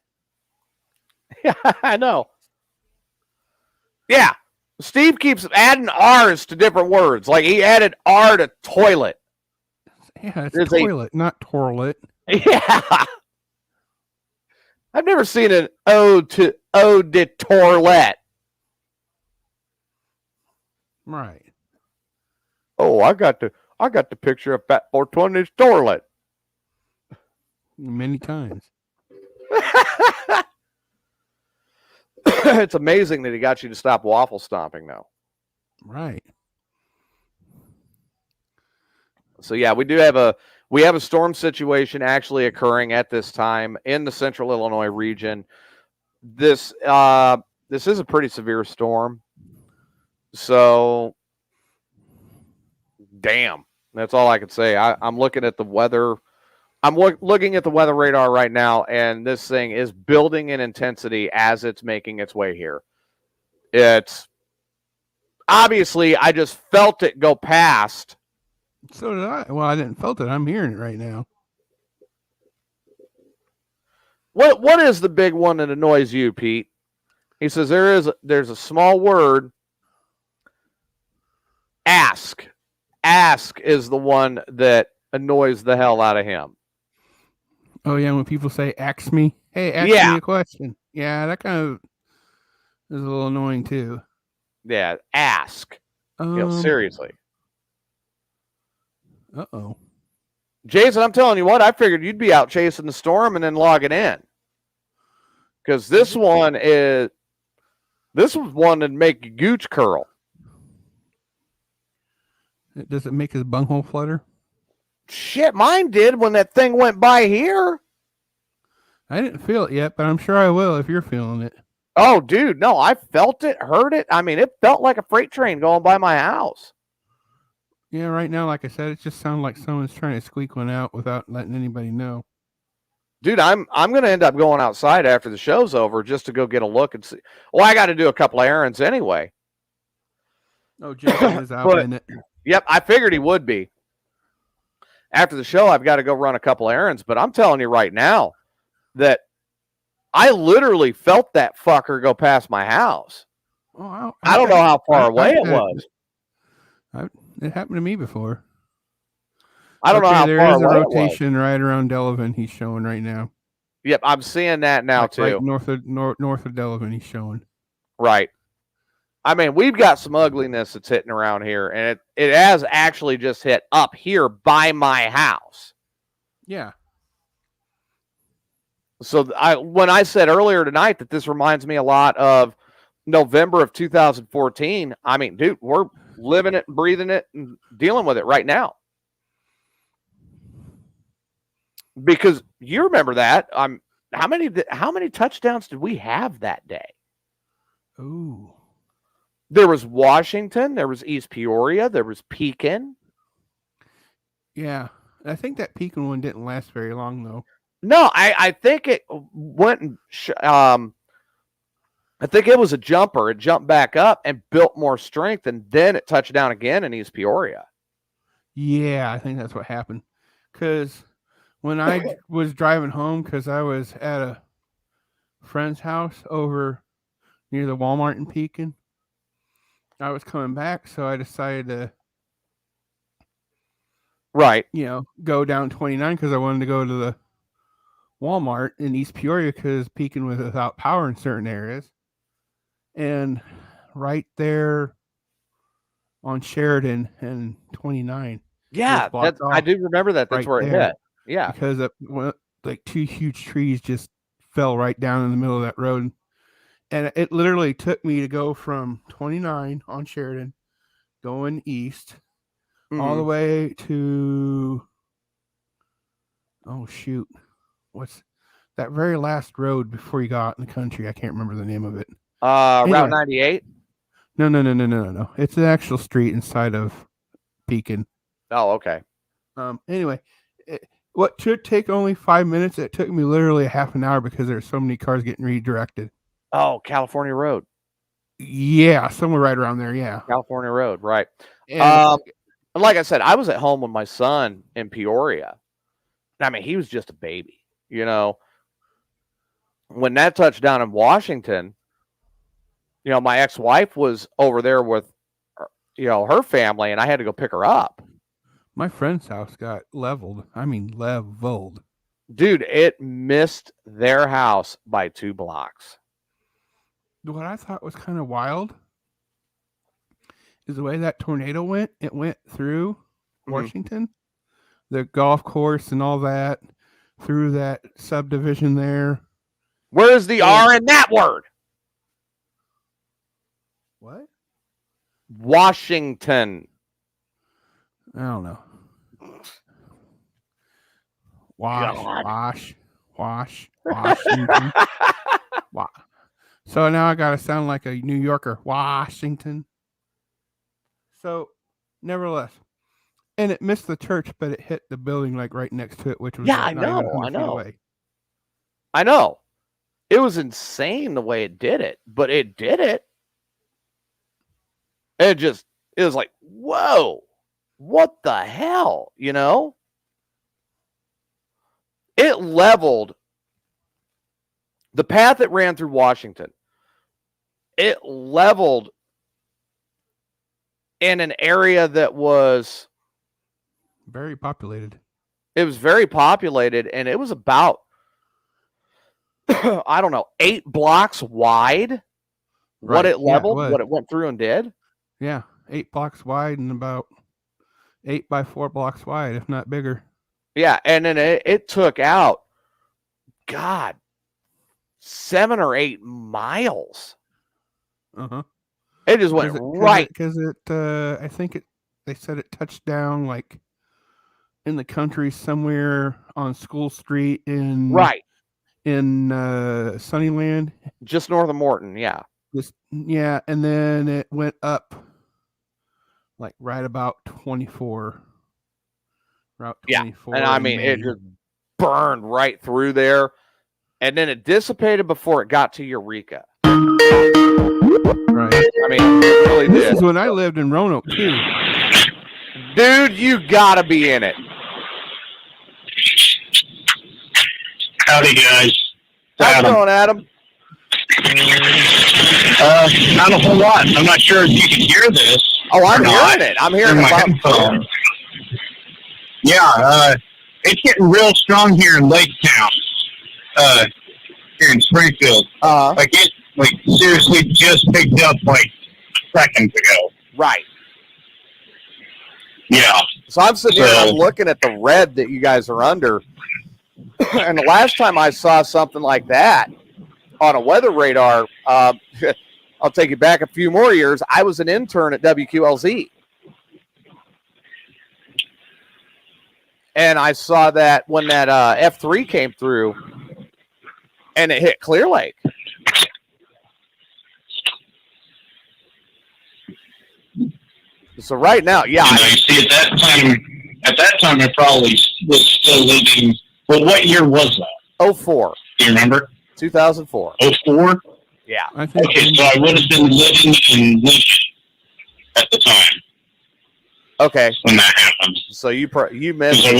Speaker 1: Yeah, I know. Yeah. Steve keeps adding R's to different words. Like he added R to toilet.
Speaker 3: Yeah, it's toilet, not toilet.
Speaker 1: Yeah. I've never seen an O to toilet.
Speaker 3: Right.
Speaker 1: Oh, I got the picture of Fat 420's toilet.
Speaker 3: Many times.
Speaker 1: It's amazing that he got you to stop waffle stomping, though.
Speaker 3: Right.
Speaker 1: So yeah, we have a storm situation actually occurring at this time in the central Illinois region. This is a pretty severe storm. So damn, that's all I could say. I'm looking at the weather. I'm looking at the weather radar right now, and this thing is building in intensity as it's making its way here. It's obviously, I just felt it go past.
Speaker 3: So did I. Well, I didn't felt it. I'm hearing it right now.
Speaker 1: What is the big one that annoys you, Pete? He says there's a small word. Ask. Ask is the one that annoys the hell out of him.
Speaker 3: Oh yeah, when people say "ask me," hey, ask me a question. Yeah, that kind of is a little annoying too.
Speaker 1: Yeah, ask. Seriously.
Speaker 3: Uh-oh.
Speaker 1: Jason, I'm telling you what, I figured you'd be out chasing the storm and then logging in. Because this was one that'd make your gooch curl.
Speaker 3: Does it make his bunghole flutter?
Speaker 1: Shit, mine did when that thing went by here.
Speaker 3: I didn't feel it yet, but I'm sure I will if you're feeling it.
Speaker 1: Oh, dude, no, I felt it, heard it. I mean, it felt like a freight train going by my house.
Speaker 3: Yeah, right now, like I said, it just sounds like someone's trying to squeak one out without letting anybody know.
Speaker 1: Dude, I'm going to end up going outside after the show's over just to go get a look and see. Well, I got to do a couple of errands anyway.
Speaker 3: Oh, Jason is out in it.
Speaker 1: Yep, I figured he would be. after the show, I've got to go run a couple errands. But I'm telling you right now that I literally felt that fucker go past my house.
Speaker 3: Oh,
Speaker 1: I don't know how far away it was.
Speaker 3: It happened to me before.
Speaker 1: I don't know how far away it was.
Speaker 3: There is a rotation right around Delavan he's showing right now.
Speaker 1: Yep, I'm seeing that now too.
Speaker 3: Right north of Delavan he's showing.
Speaker 1: Right. I mean, we've got some ugliness that's hitting around here, and it has actually just hit up here by my house.
Speaker 3: Yeah.
Speaker 1: So when I said earlier tonight that this reminds me a lot of November of 2014, I mean, dude, we're living it, breathing it, and dealing with it right now. Because you remember that. How many touchdowns did we have that day?
Speaker 3: Ooh.
Speaker 1: There was Washington, there was East Peoria, there was Pekin.
Speaker 3: Yeah. I think that Pekin one didn't last very long though.
Speaker 1: No, I think it went and I think it was a jumper. It jumped back up and built more strength, and then it touched down again in East Peoria.
Speaker 3: Yeah, I think that's what happened. Because when I was driving home, because I was at a friend's house over near the Walmart in Pekin, I was coming back, so I decided to, go down 29 because I wanted to go to the Walmart in East Peoria because Pekin was without power in certain areas. And right there on Sheridan and 29.
Speaker 1: Yeah, I do remember that. That's right where it hit. Yeah.
Speaker 3: Because like two huge trees just fell right down in the middle of that road. And it literally took me to go from 29 on Sheridan going east all the way to, what's that very last road before you got out in the country? I can't remember the name of it.
Speaker 1: Route 98?
Speaker 3: No. It's an actual street inside of Pekin.
Speaker 1: Oh, okay.
Speaker 3: Anyway, what should take only 5 minutes, it took me literally a half an hour because there's so many cars getting redirected.
Speaker 1: Oh, California Road.
Speaker 3: Yeah, somewhere right around there, yeah.
Speaker 1: California Road, right. And like I said, I was at home with my son in Peoria. I mean, he was just a baby, When that touched down in Washington, my ex-wife was over there with, her family, and I had to go pick her up.
Speaker 3: My friend's house got leveled. I mean, leveled.
Speaker 1: Dude, it missed their house by 2 blocks.
Speaker 3: What I thought was kind of wild is the way that tornado went. It went through Washington, the golf course and all that, through that subdivision there.
Speaker 1: Where's the R in that word?
Speaker 3: What?
Speaker 1: Washington.
Speaker 3: I don't know. Washington. So now I gotta sound like a New Yorker. Washington. So, nevertheless, and it missed the church, but it hit the building like right next to it, which was
Speaker 1: I know. It was insane the way it did it, but it did it. It was like, whoa, what the hell, It leveled the path that ran through Washington. It leveled in an area that was
Speaker 3: very populated.
Speaker 1: It was very populated, and it was about, 8 blocks wide. Right. What it leveled, what it went through and did.
Speaker 3: Yeah, 8 blocks wide and about 8 by 4 blocks wide, if not bigger.
Speaker 1: Yeah, and then it took out, 7 or 8 miles. It just went right.
Speaker 3: Because I think they said it touched down like in the country somewhere on School Street in Sunnyland.
Speaker 1: Just north of Morton, yeah.
Speaker 3: And then it went up like right about 24. Route 24.
Speaker 1: And I mean, it just burned right through there. And then it dissipated before it got to Eureka.
Speaker 3: Right.
Speaker 1: I mean, it really did.
Speaker 3: This is when I lived in Roanoke, too.
Speaker 1: Dude, you gotta be in it.
Speaker 2: Howdy, guys.
Speaker 1: How's it going, Adam?
Speaker 2: Not a whole lot. I'm not sure if you can hear this.
Speaker 1: Oh, I'm hearing it. I'm hearing
Speaker 2: my
Speaker 1: about
Speaker 2: headphones. Yeah, it's getting real strong here in Lake Town. Here in Springfield. Like it seriously just picked up like seconds ago.
Speaker 1: Right.
Speaker 2: Yeah.
Speaker 1: So I'm sitting here and I'm looking at the red that you guys are under. And the last time I saw something like that on a weather radar, I'll take you back a few more years. I was an intern at WQLZ. And I saw that when that F3 came through and it hit Clear Lake. So right now, yeah.
Speaker 2: See, at that time, I probably was still living. Well, what year was that?
Speaker 1: 04.
Speaker 2: Do you remember?
Speaker 1: 2004.
Speaker 2: 04?
Speaker 1: Yeah.
Speaker 2: Okay, so I would have been living in Lynch at the time.
Speaker 1: Okay.
Speaker 2: When that happened.
Speaker 1: So you missed.
Speaker 2: I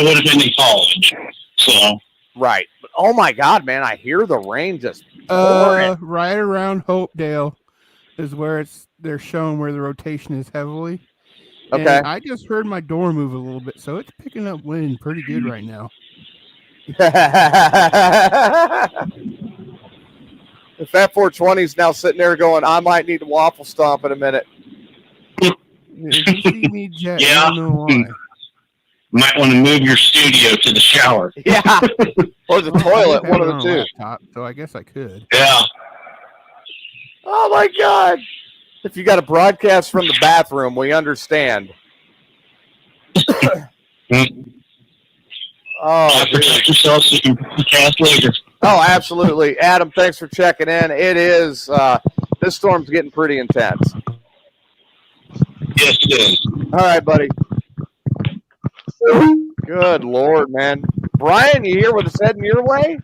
Speaker 2: would have been in college. So.
Speaker 1: Right. But, oh my God, man! I hear the rain just pouring.
Speaker 3: Right around Hopedale is where they're showing where the rotation is heavily.
Speaker 1: Okay.
Speaker 3: And I just heard my door move a little bit, so it's picking up wind pretty good right now.
Speaker 1: The Fat 420 is now sitting there going, I might need to waffle stomp in a minute.
Speaker 3: If you see me jet,
Speaker 2: Yeah.
Speaker 3: I don't know why.
Speaker 2: Might want to move your studio to the shower.
Speaker 1: Yeah. Or the toilet, one of the two.
Speaker 3: Laptop, so I guess I could.
Speaker 2: Yeah.
Speaker 1: Oh my God. If you got a broadcast from the bathroom, we understand. Oh,
Speaker 2: protect yourself so you can broadcast later.
Speaker 1: Oh, absolutely. Adam, thanks for checking in. It is, this storm's getting pretty intense.
Speaker 2: Yes, it is.
Speaker 1: All right, buddy. Good Lord, man. Brian, you here with us heading your way?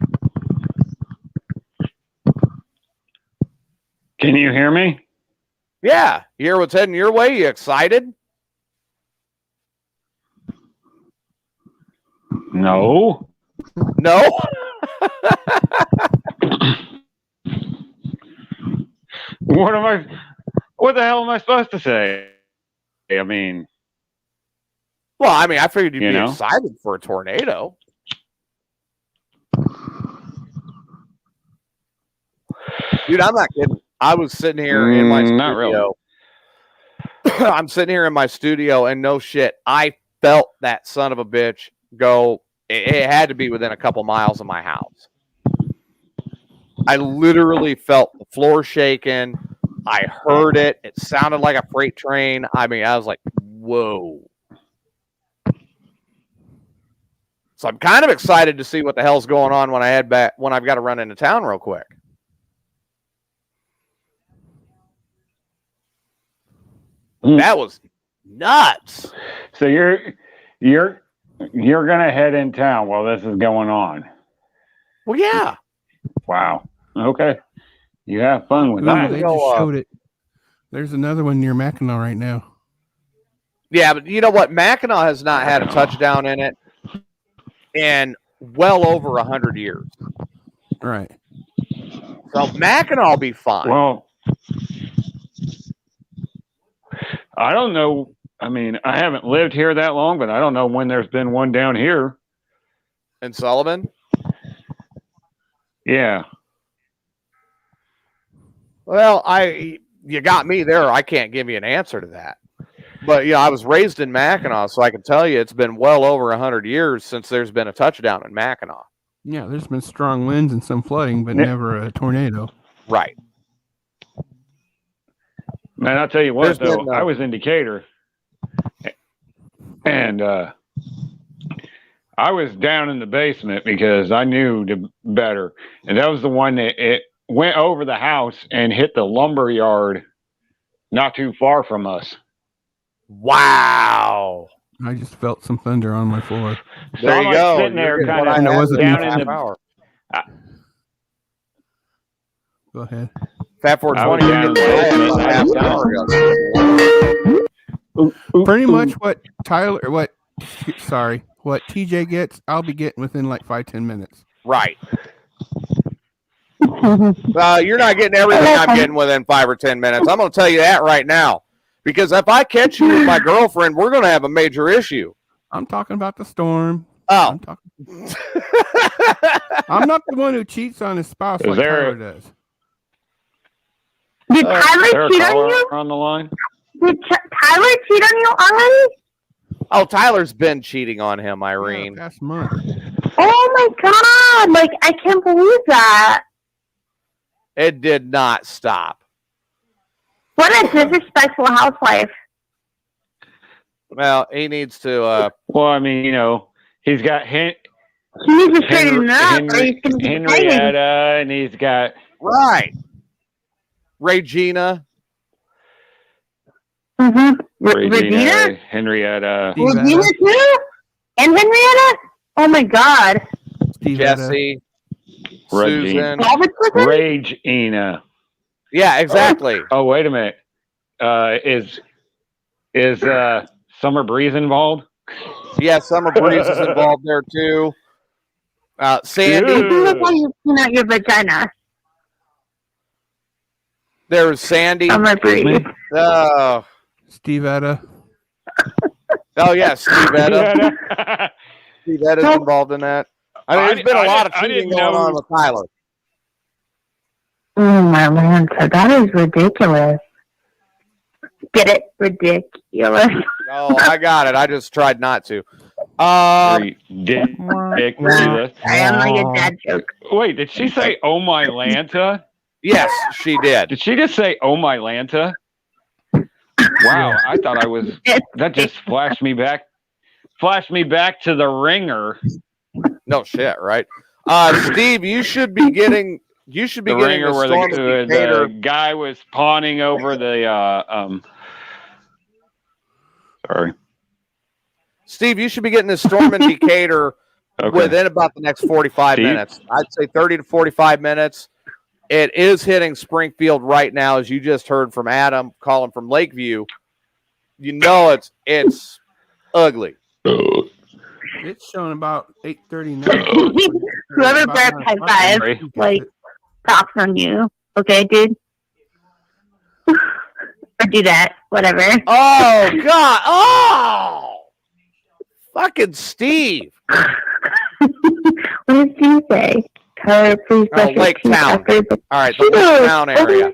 Speaker 5: Can you hear me?
Speaker 1: Yeah. You hear what's heading your way? You excited?
Speaker 5: No.
Speaker 1: No?
Speaker 5: What the hell am I supposed to say? I mean,
Speaker 1: Well, I mean, I figured you'd
Speaker 5: You
Speaker 1: be
Speaker 5: know?
Speaker 1: excited for a tornado. Dude, I'm not kidding. I was sitting here in my studio.
Speaker 5: Not really.
Speaker 1: I'm sitting here in my studio, and no shit, I felt that son of a bitch go. It had to be within a couple miles of my house. I literally felt the floor shaking. I heard it. It sounded like a freight train. I mean, I was like, whoa. So I'm kind of excited to see what the hell's going on when I head back, when I've got to run into town real quick. That was nuts.
Speaker 5: So you're gonna head in town while this is going on.
Speaker 1: Well, yeah.
Speaker 5: Wow. Okay. You have fun with
Speaker 3: No,
Speaker 5: that.
Speaker 3: they
Speaker 1: Go
Speaker 3: just
Speaker 1: up.
Speaker 3: showed it. There's another one near Mackinac right now.
Speaker 1: Yeah, but you know what? Mackinac has not had a touchdown in it in well over 100 years.
Speaker 3: Right.
Speaker 1: So Mackinac will be fine.
Speaker 5: Well, I don't know. I mean, I haven't lived here that long, but I don't know when there's been one down here.
Speaker 1: In Sullivan?
Speaker 5: Yeah.
Speaker 1: Well, you got me there. I can't give you an answer to that. But yeah, I was raised in Mackinac, so I can tell you it's been well over 100 years since there's been a touchdown in Mackinac.
Speaker 3: Yeah, there's been strong winds and some flooding, but
Speaker 5: Yeah.
Speaker 3: never a tornado.
Speaker 1: Right.
Speaker 5: Man, I'll tell you what,
Speaker 1: There's
Speaker 5: though.
Speaker 1: been,
Speaker 5: I was in Decatur, and I was down in the basement because I knew better. And that was the one that it went over the house and hit the lumber yard not too far from us.
Speaker 1: Wow.
Speaker 3: I just felt some thunder on my floor.
Speaker 5: So
Speaker 1: There
Speaker 5: I'm
Speaker 1: you
Speaker 5: like
Speaker 1: go.
Speaker 5: sitting there
Speaker 1: You're getting
Speaker 5: kind
Speaker 1: what I
Speaker 3: And it
Speaker 1: had
Speaker 3: wasn't
Speaker 1: down
Speaker 5: down
Speaker 1: in
Speaker 5: in
Speaker 1: the
Speaker 5: the
Speaker 1: hour.
Speaker 3: Go ahead.
Speaker 1: Fat 420
Speaker 5: I was
Speaker 1: down
Speaker 5: down
Speaker 1: about
Speaker 5: in
Speaker 1: half
Speaker 5: the
Speaker 1: an hour ago.
Speaker 3: Pretty much what what TJ gets, I'll be getting within like 5-10 minutes.
Speaker 1: Right. You're not getting everything I'm getting within 5 or 10 minutes. I'm going to tell you that right now. Because if I catch you with my girlfriend, we're going to have a major issue.
Speaker 3: I'm talking about the storm.
Speaker 1: Oh.
Speaker 3: I'm not the one who cheats on his spouse like Tyler does.
Speaker 4: Did Tyler cheat on you?
Speaker 5: On the line?
Speaker 4: Did Tyler cheat on you already?
Speaker 1: Oh, Tyler's been cheating on him, Irene.
Speaker 3: Yeah, past month.
Speaker 4: Oh my God! Like, I can't believe that.
Speaker 1: It did not stop.
Speaker 4: What a disrespectful housewife.
Speaker 1: Well, he needs to.
Speaker 5: Well, I mean, he's got
Speaker 4: he needs to straighten up, or he's going to be
Speaker 5: Henrietta, and he's got
Speaker 1: Regina.
Speaker 4: Mm-hmm.
Speaker 5: Regina, Henrietta.
Speaker 4: Regina too? And Henrietta? Oh my God.
Speaker 1: Jesse. Susan.
Speaker 5: Regina.
Speaker 1: Yeah, exactly.
Speaker 5: Oh, wait a minute. Is Summer Breeze involved?
Speaker 1: Yeah, Summer Breeze is involved there too. Sandy.
Speaker 4: Look how you clean out your vagina.
Speaker 1: There's Sandy.
Speaker 4: Summer Breeze.
Speaker 3: Steve Etta.
Speaker 1: Oh yeah, Steve Etta. Steve Etta's involved in that. I mean, there's been a lot of cheating going on with Tyler.
Speaker 4: Oh my Lord, that is ridiculous. Get it? Ridiculous.
Speaker 1: Oh, I got it. I just tried not to.
Speaker 5: Ridiculous.
Speaker 4: I am like a dad joke.
Speaker 5: Wait, did she say "Oh my Lanta"?
Speaker 1: Yes, she did.
Speaker 5: Did she just say "Oh my Lanta"? Wow, I thought I was. That just flashed me back to the Ringer.
Speaker 1: No shit, right? Steve, you should be getting. You should be
Speaker 5: the
Speaker 1: getting
Speaker 5: Ringer where the guy was pawning over the. Sorry,
Speaker 1: Steve, you should be getting this Storm in Decatur within about the next 45 minutes. I'd say 30 to 45 minutes. It is hitting Springfield right now, as you just heard from Adam calling from Lakeview. You know it's ugly.
Speaker 3: It's showing about 8:39.
Speaker 4: Whoever grabbed high five, like, props on you. Okay, dude? Or do that, whatever.
Speaker 1: Oh, God. Oh! Fucking Steve.
Speaker 4: What did Steve say? Tyler, please brush your
Speaker 1: Lake
Speaker 4: teeth
Speaker 1: Town.
Speaker 4: after the
Speaker 1: All right, the Lake Town area.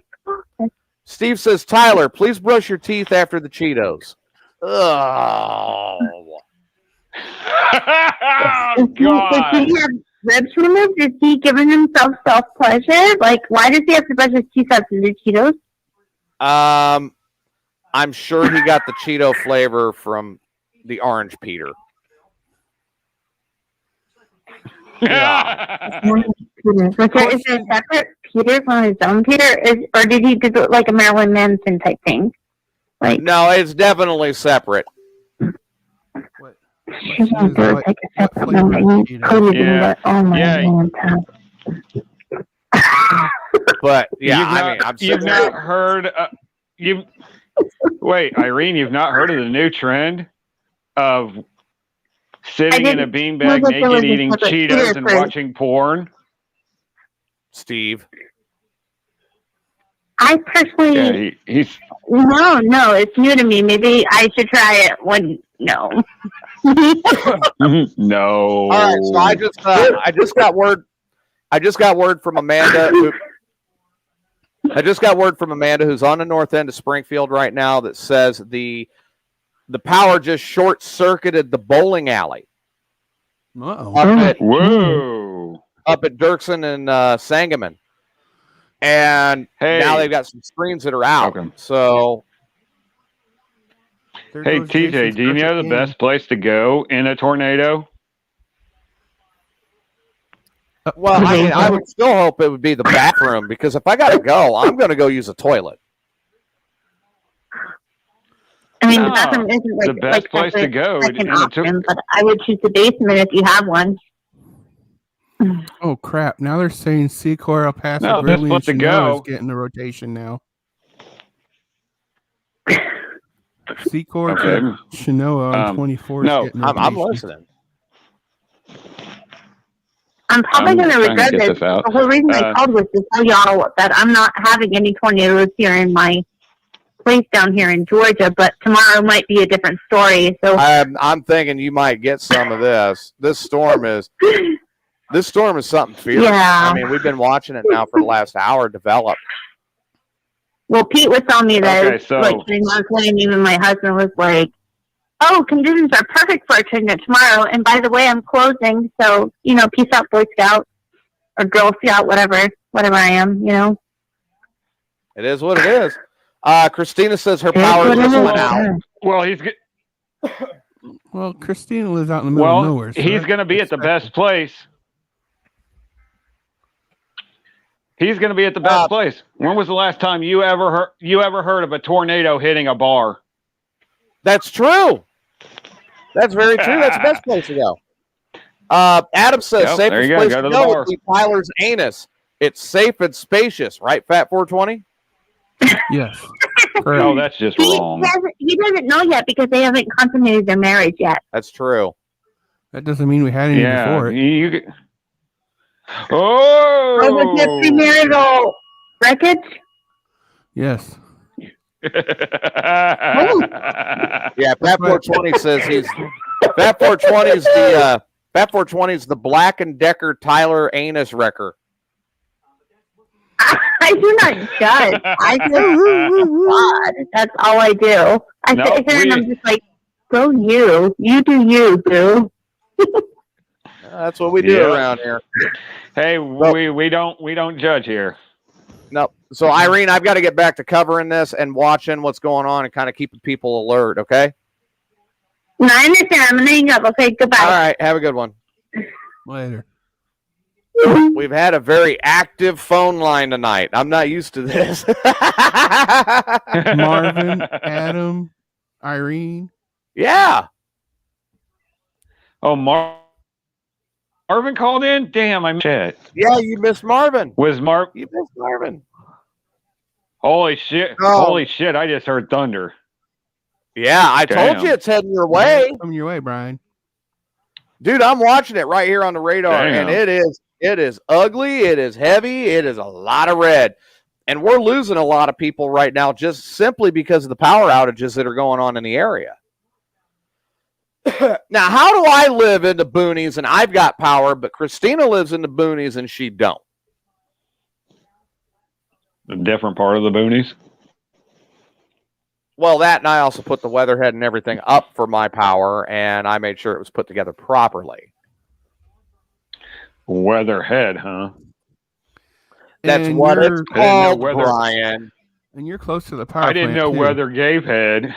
Speaker 1: Steve says, Tyler, please brush your teeth after the Cheetos. Oh.
Speaker 4: Does he have ribs removed? Is he giving himself self-pleasure? Like, why does he have to brush his teeth after the Cheetos?
Speaker 1: I'm sure he got the Cheeto flavor from the Orange Peter. Yeah.
Speaker 4: Is there a separate Peter from his own Peter? Or did he do it like a Marilyn Manson type thing? Like,
Speaker 1: no, it's definitely separent.
Speaker 4: She's going to do it like a separate one.
Speaker 1: But, yeah,
Speaker 5: you've not heard... Wait, Irene, you've not heard of the new trend of sitting in a beanbag naked eating Cheetos and watching porn?
Speaker 1: Steve.
Speaker 4: I personally...
Speaker 5: Yeah, he's...
Speaker 4: No, it's new to me. Maybe I should try it when... No.
Speaker 5: No.
Speaker 1: All right, so I just got word from Amanda. I just got word from Amanda, who's on the north end of Springfield right now, that says the power just short-circuited the bowling alley.
Speaker 3: Whoa.
Speaker 1: Up at Dirksen and Sangamon. And now they've got some screens that are out. Okay. So,
Speaker 5: hey, TJ, do you know the best place to go in a tornado?
Speaker 1: Well, I mean, I would still hope it would be the bathroom, because if I got to go, I'm going to go use a toilet.
Speaker 4: I mean, the bathroom isn't like
Speaker 5: the best place to go.
Speaker 4: Option, but I would choose the basement if you have one.
Speaker 3: Oh crap! Now they're saying Secor, El Paso,
Speaker 5: no,
Speaker 3: Ridley, and
Speaker 5: Chinoa
Speaker 3: is getting the rotation now. Secor to Chinoa on 24.
Speaker 1: No, I'm listening.
Speaker 4: I'm probably going to regret this. The whole reason I called was to tell y'all that I'm not having any tornadoes here in my place down here in Georgia, but tomorrow might be a different story. So
Speaker 1: I'm thinking you might get some of this. This storm is something fierce.
Speaker 4: Yeah.
Speaker 1: I mean, we've been watching it now for the last hour develop.
Speaker 4: Well, Pete was telling me that it was like 3 months away, and even my husband was like, "Oh, conditions are perfect for a tornado tomorrow." And by the way, I'm closing, so peace out, Boy Scout or Girl Scout, whatever I am.
Speaker 1: It is what it is. Christina says her power just went out.
Speaker 3: Well, Christina lives out in the middle of nowhere. So
Speaker 5: he's going to be at the best place. He's going to be at the best place. When was the last time you ever heard of a tornado hitting a bar?
Speaker 1: That's true. That's very true. That's the best place to go. Adam says safest place to go would be Tyler's anus. It's safe and spacious, right, Fat 420?
Speaker 3: Yes.
Speaker 5: Oh, that's just wrong.
Speaker 4: He doesn't know yet because they haven't consummated their marriage yet.
Speaker 1: That's true.
Speaker 3: That doesn't mean we had any before it.
Speaker 4: Was it premarital wreckage?
Speaker 3: Yes.
Speaker 1: Yeah, Fat 420 says Fat 420 is the Black and Decker Tyler anus wrecker.
Speaker 4: I do not judge. I just God. That's all I do. I sit here and I'm just like, go you. You do you, boo.
Speaker 1: That's what we do around here.
Speaker 5: Hey, we don't judge here.
Speaker 1: No. So Irene, I've got to get back to covering this and watching what's going on and kind of keeping people alert, okay?
Speaker 4: No, I understand. I'm gonna hang up. Okay, goodbye.
Speaker 1: All right, have a good one.
Speaker 3: Later.
Speaker 1: We've had a very active phone line tonight. I'm not used to this.
Speaker 3: Marvin, Adam, Irene.
Speaker 1: Yeah.
Speaker 5: Oh, Marvin called in? Damn, I missed it.
Speaker 1: Yeah, you missed Marvin.
Speaker 5: You
Speaker 1: missed Marvin.
Speaker 5: Holy shit.
Speaker 1: Oh.
Speaker 5: Holy shit, I just heard thunder.
Speaker 1: Yeah, I told you it's heading your way.
Speaker 3: It's coming your way, Brian.
Speaker 1: Dude, I'm watching it right here on the radar, and it is ugly, it is heavy, it is a lot of red. And we're losing a lot of people right now just simply because of the power outages that are going on in the area. Now, how do I live in the boonies and I've got power, but Christina lives in the boonies and she don't?
Speaker 5: A different part of the boonies?
Speaker 1: Well, that, and I also put the weatherhead and everything up for my power, and I made sure it was put together properly.
Speaker 5: Weatherhead, huh?
Speaker 1: That's
Speaker 3: And
Speaker 1: what it's called, Brian.
Speaker 3: And you're close to the power plant,
Speaker 5: I didn't know
Speaker 3: too.
Speaker 5: weather gave head.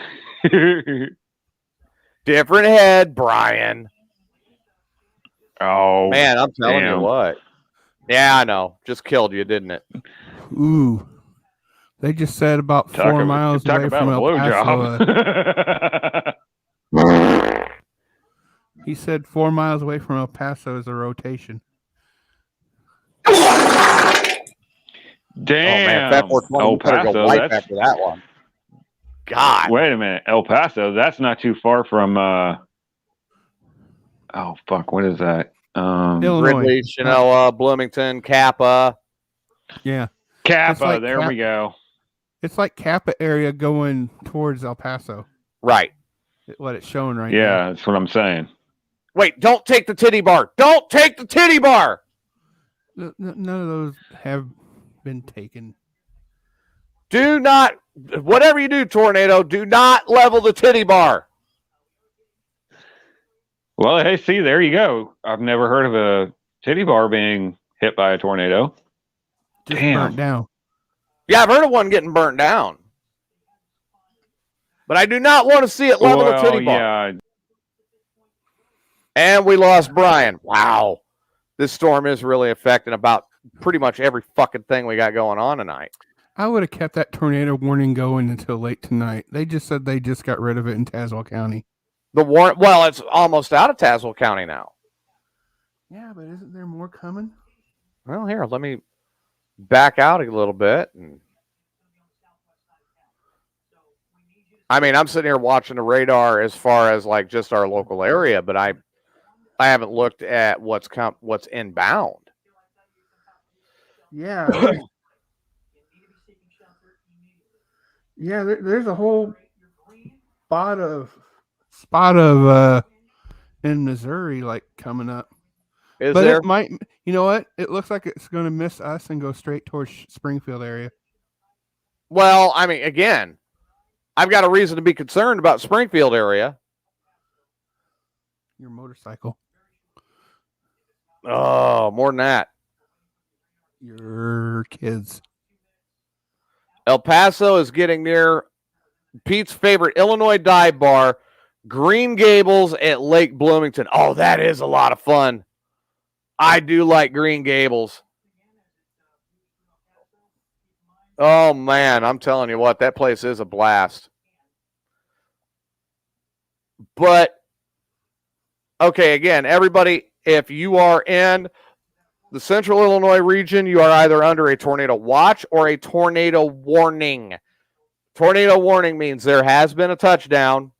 Speaker 1: Different head, Brian.
Speaker 5: Oh,
Speaker 1: man, I'm telling you what. Yeah, I know. Just killed you, didn't it?
Speaker 3: Ooh. They just said about 4 miles away from El Paso. He said 4 miles away from El Paso is a rotation.
Speaker 5: Damn.
Speaker 1: Oh, man, El Paso, go life after that one. God.
Speaker 5: Wait a minute. El Paso, that's not too far from, oh, fuck, what is that?
Speaker 1: Ridley, Chenoa, Bloomington, Kappa.
Speaker 3: Yeah.
Speaker 5: Kappa, like there we go.
Speaker 3: It's like Kappa area going towards El Paso.
Speaker 1: Right.
Speaker 3: What it's showing right now.
Speaker 5: Yeah, that's what I'm saying.
Speaker 1: Wait, don't take the titty bar. Don't take the titty bar.
Speaker 3: None of those have been taken.
Speaker 1: Do not, whatever you do, Tornado, do not level the titty bar.
Speaker 5: Well, hey, see, there you go. I've never heard of a titty bar being hit by a tornado.
Speaker 3: Just burnt down.
Speaker 1: Yeah, I've heard of one getting burnt down. But I do not want to see it level the titty bar.
Speaker 5: Yeah.
Speaker 1: And we lost Brian. Wow. This storm is really affecting about pretty much every fucking thing we got going on tonight.
Speaker 3: I would have kept that tornado warning going until late tonight. They just said they just got rid of it in Tazewell County.
Speaker 1: Well, it's almost out of Tazewell County now.
Speaker 3: Yeah, but isn't there more coming?
Speaker 1: Well, here, let me back out a little bit. I mean, I'm sitting here watching the radar as far as like just our local area, but I haven't looked at what's inbound.
Speaker 3: Yeah. Yeah, there's a whole spot of in Missouri like coming up.
Speaker 1: Is there?
Speaker 3: It might, you know what? It looks like it's going to miss us and go straight towards Springfield area.
Speaker 1: Well, I mean, again, I've got a reason to be concerned about Springfield area.
Speaker 3: Your motorcycle.
Speaker 1: Oh, more than that.
Speaker 3: Your kids.
Speaker 1: El Paso is getting near Pete's favorite Illinois dive bar, Green Gables at Lake Bloomington. Oh, that is a lot of fun. I do like Green Gables. Oh, man, I'm telling you what, that place is a blast. But, okay, again, everybody, if you are in the central Illinois region, you are either under a tornado watch or a tornado warning. Tornado warning means there has been a touchdown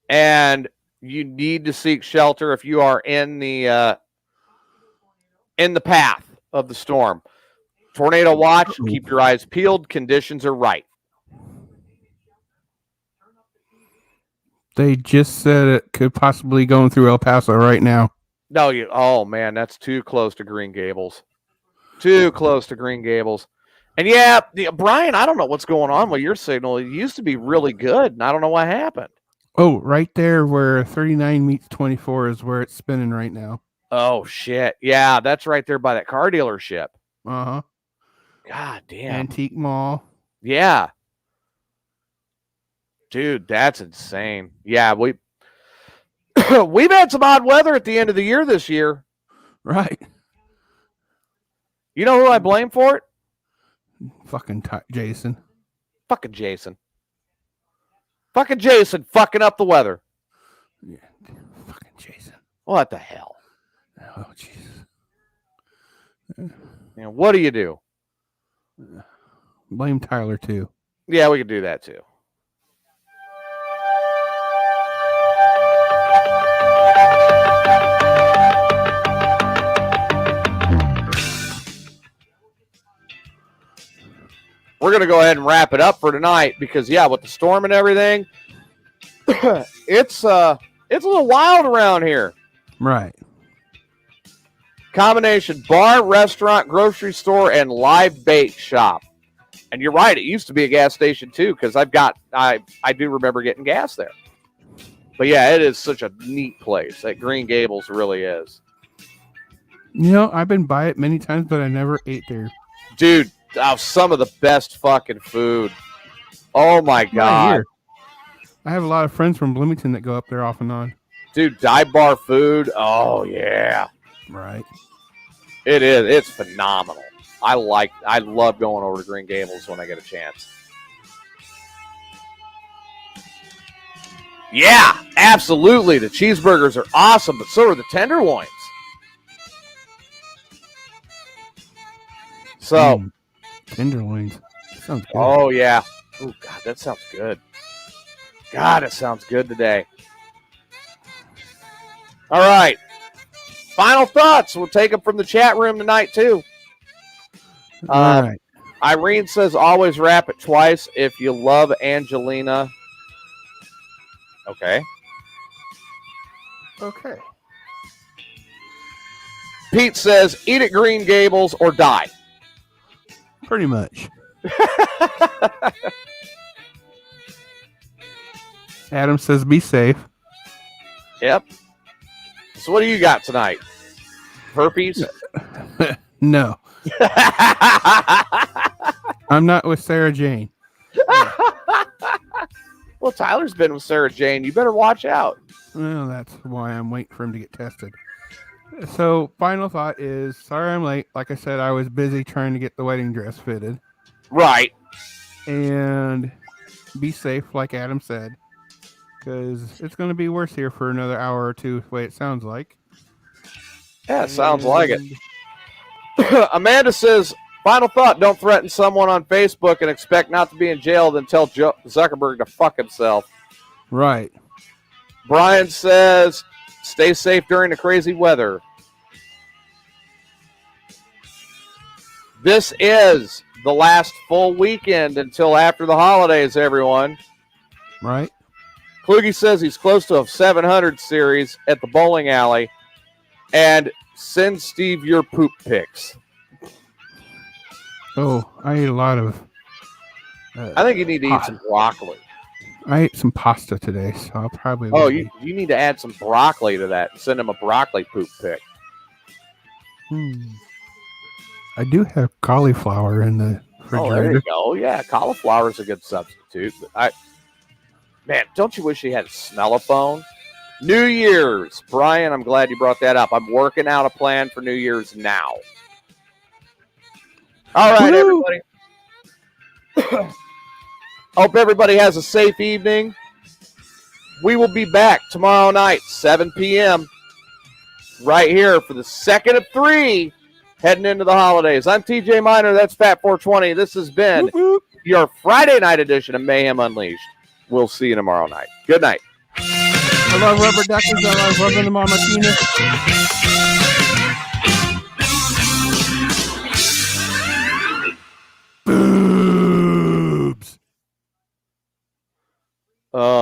Speaker 1: and you need to seek shelter if you are in the path of the storm. Tornado watch, keep your eyes peeled. Conditions are right.
Speaker 3: They just said it could possibly go through El Paso right now.
Speaker 1: No, oh man, that's too close to Green Gables. Too close to Green Gables. And yeah, Brian, I don't know what's going on with your signal. It used to be really good, and I don't know what happened.
Speaker 3: Oh, right there where 39 meets 24 is where it's spinning right now.
Speaker 1: Oh, shit. Yeah, that's right there by that car dealership.
Speaker 3: Uh-huh.
Speaker 1: God damn.
Speaker 3: Antique Mall.
Speaker 1: Yeah. Dude, that's insane. Yeah, we've had some odd weather at the end of the year this year.
Speaker 3: Right.
Speaker 1: You know who I blame for it?
Speaker 3: Fucking Jason.
Speaker 1: Fucking Jason. Fucking Jason fucking up the weather.
Speaker 3: Yeah. Fucking Jason.
Speaker 1: What the hell?
Speaker 3: Oh, Jesus.
Speaker 1: What do you do?
Speaker 3: Blame Tyler, too.
Speaker 1: Yeah, we could do that, too. We're going to go ahead and wrap it up for tonight because, yeah, with the storm and everything, it's a little wild around here.
Speaker 3: Right.
Speaker 1: Combination bar, restaurant, grocery store, and live bait shop. And you're right, it used to be a gas station too, because I do remember getting gas there. But yeah, it is such a neat place. That Green Gables really is.
Speaker 3: You know, I've been by it many times, but I never ate there.
Speaker 1: Dude, some of the best fucking food. Oh my God.
Speaker 3: I have a lot of friends from Bloomington that go up there off and on.
Speaker 1: Dude, dive bar food. Oh yeah.
Speaker 3: Right.
Speaker 1: It is. It's phenomenal. I love going over to Green Gables when I get a chance. Yeah, absolutely. The cheeseburgers are awesome, but so are the tenderloins. So,
Speaker 3: tenderloins. Sounds good.
Speaker 1: Oh yeah. Oh God, that sounds good. God, it sounds good today. All right. Final thoughts. We'll take them from the chat room tonight, too.
Speaker 3: All right.
Speaker 1: Irene says, always wrap it twice if you love Angelina. Okay.
Speaker 3: Okay.
Speaker 1: Pete says, eat at Green Gables or die.
Speaker 3: Pretty much. Adam says, be safe.
Speaker 1: Yep. So what do you got tonight? Herpes?
Speaker 3: No. I'm not with Sarah Jane.
Speaker 1: Well, Tyler's been with Sarah Jane. You better watch out.
Speaker 3: Well, that's why I'm waiting for him to get tested. So, final thought is, sorry I'm late. Like I said, I was busy trying to get the wedding dress fitted.
Speaker 1: Right.
Speaker 3: And be safe, like Adam said. Because it's going to be worse here for another hour or two, the way it sounds like.
Speaker 1: Yeah, it sounds like it. Amanda says, final thought, don't threaten someone on Facebook and expect not to be in jail, then tell Zuckerberg to fuck himself.
Speaker 3: Right.
Speaker 1: Brian says, stay safe during the crazy weather. This is the last full weekend until after the holidays, everyone.
Speaker 3: Right.
Speaker 1: Kluge says he's close to a 700 series at the bowling alley. And send Steve your poop pics.
Speaker 3: Oh, I ate a lot of...
Speaker 1: I think you need to eat some broccoli.
Speaker 3: I ate some pasta today, so I'll probably...
Speaker 1: Oh, you need to add some broccoli to that and send him a broccoli poop pic.
Speaker 3: I do have cauliflower in the refrigerator.
Speaker 1: Oh, there you go. Yeah, cauliflower is a good substitute. Man, don't you wish you had a smell-a-phone? New Year's. Brian, I'm glad you brought that up. I'm working out a plan for New Year's now. All right, everybody. Hope everybody has a safe evening. We will be back tomorrow night, 7 p.m., right here for the second of 3 heading into the holidays. I'm TJ Miner. That's Fat 420. This has been your Friday night edition of Mayhem Unleashed. We'll see you tomorrow night. Good night.
Speaker 3: I love rubber duckers. I love rubbing them on my penis. Boobs.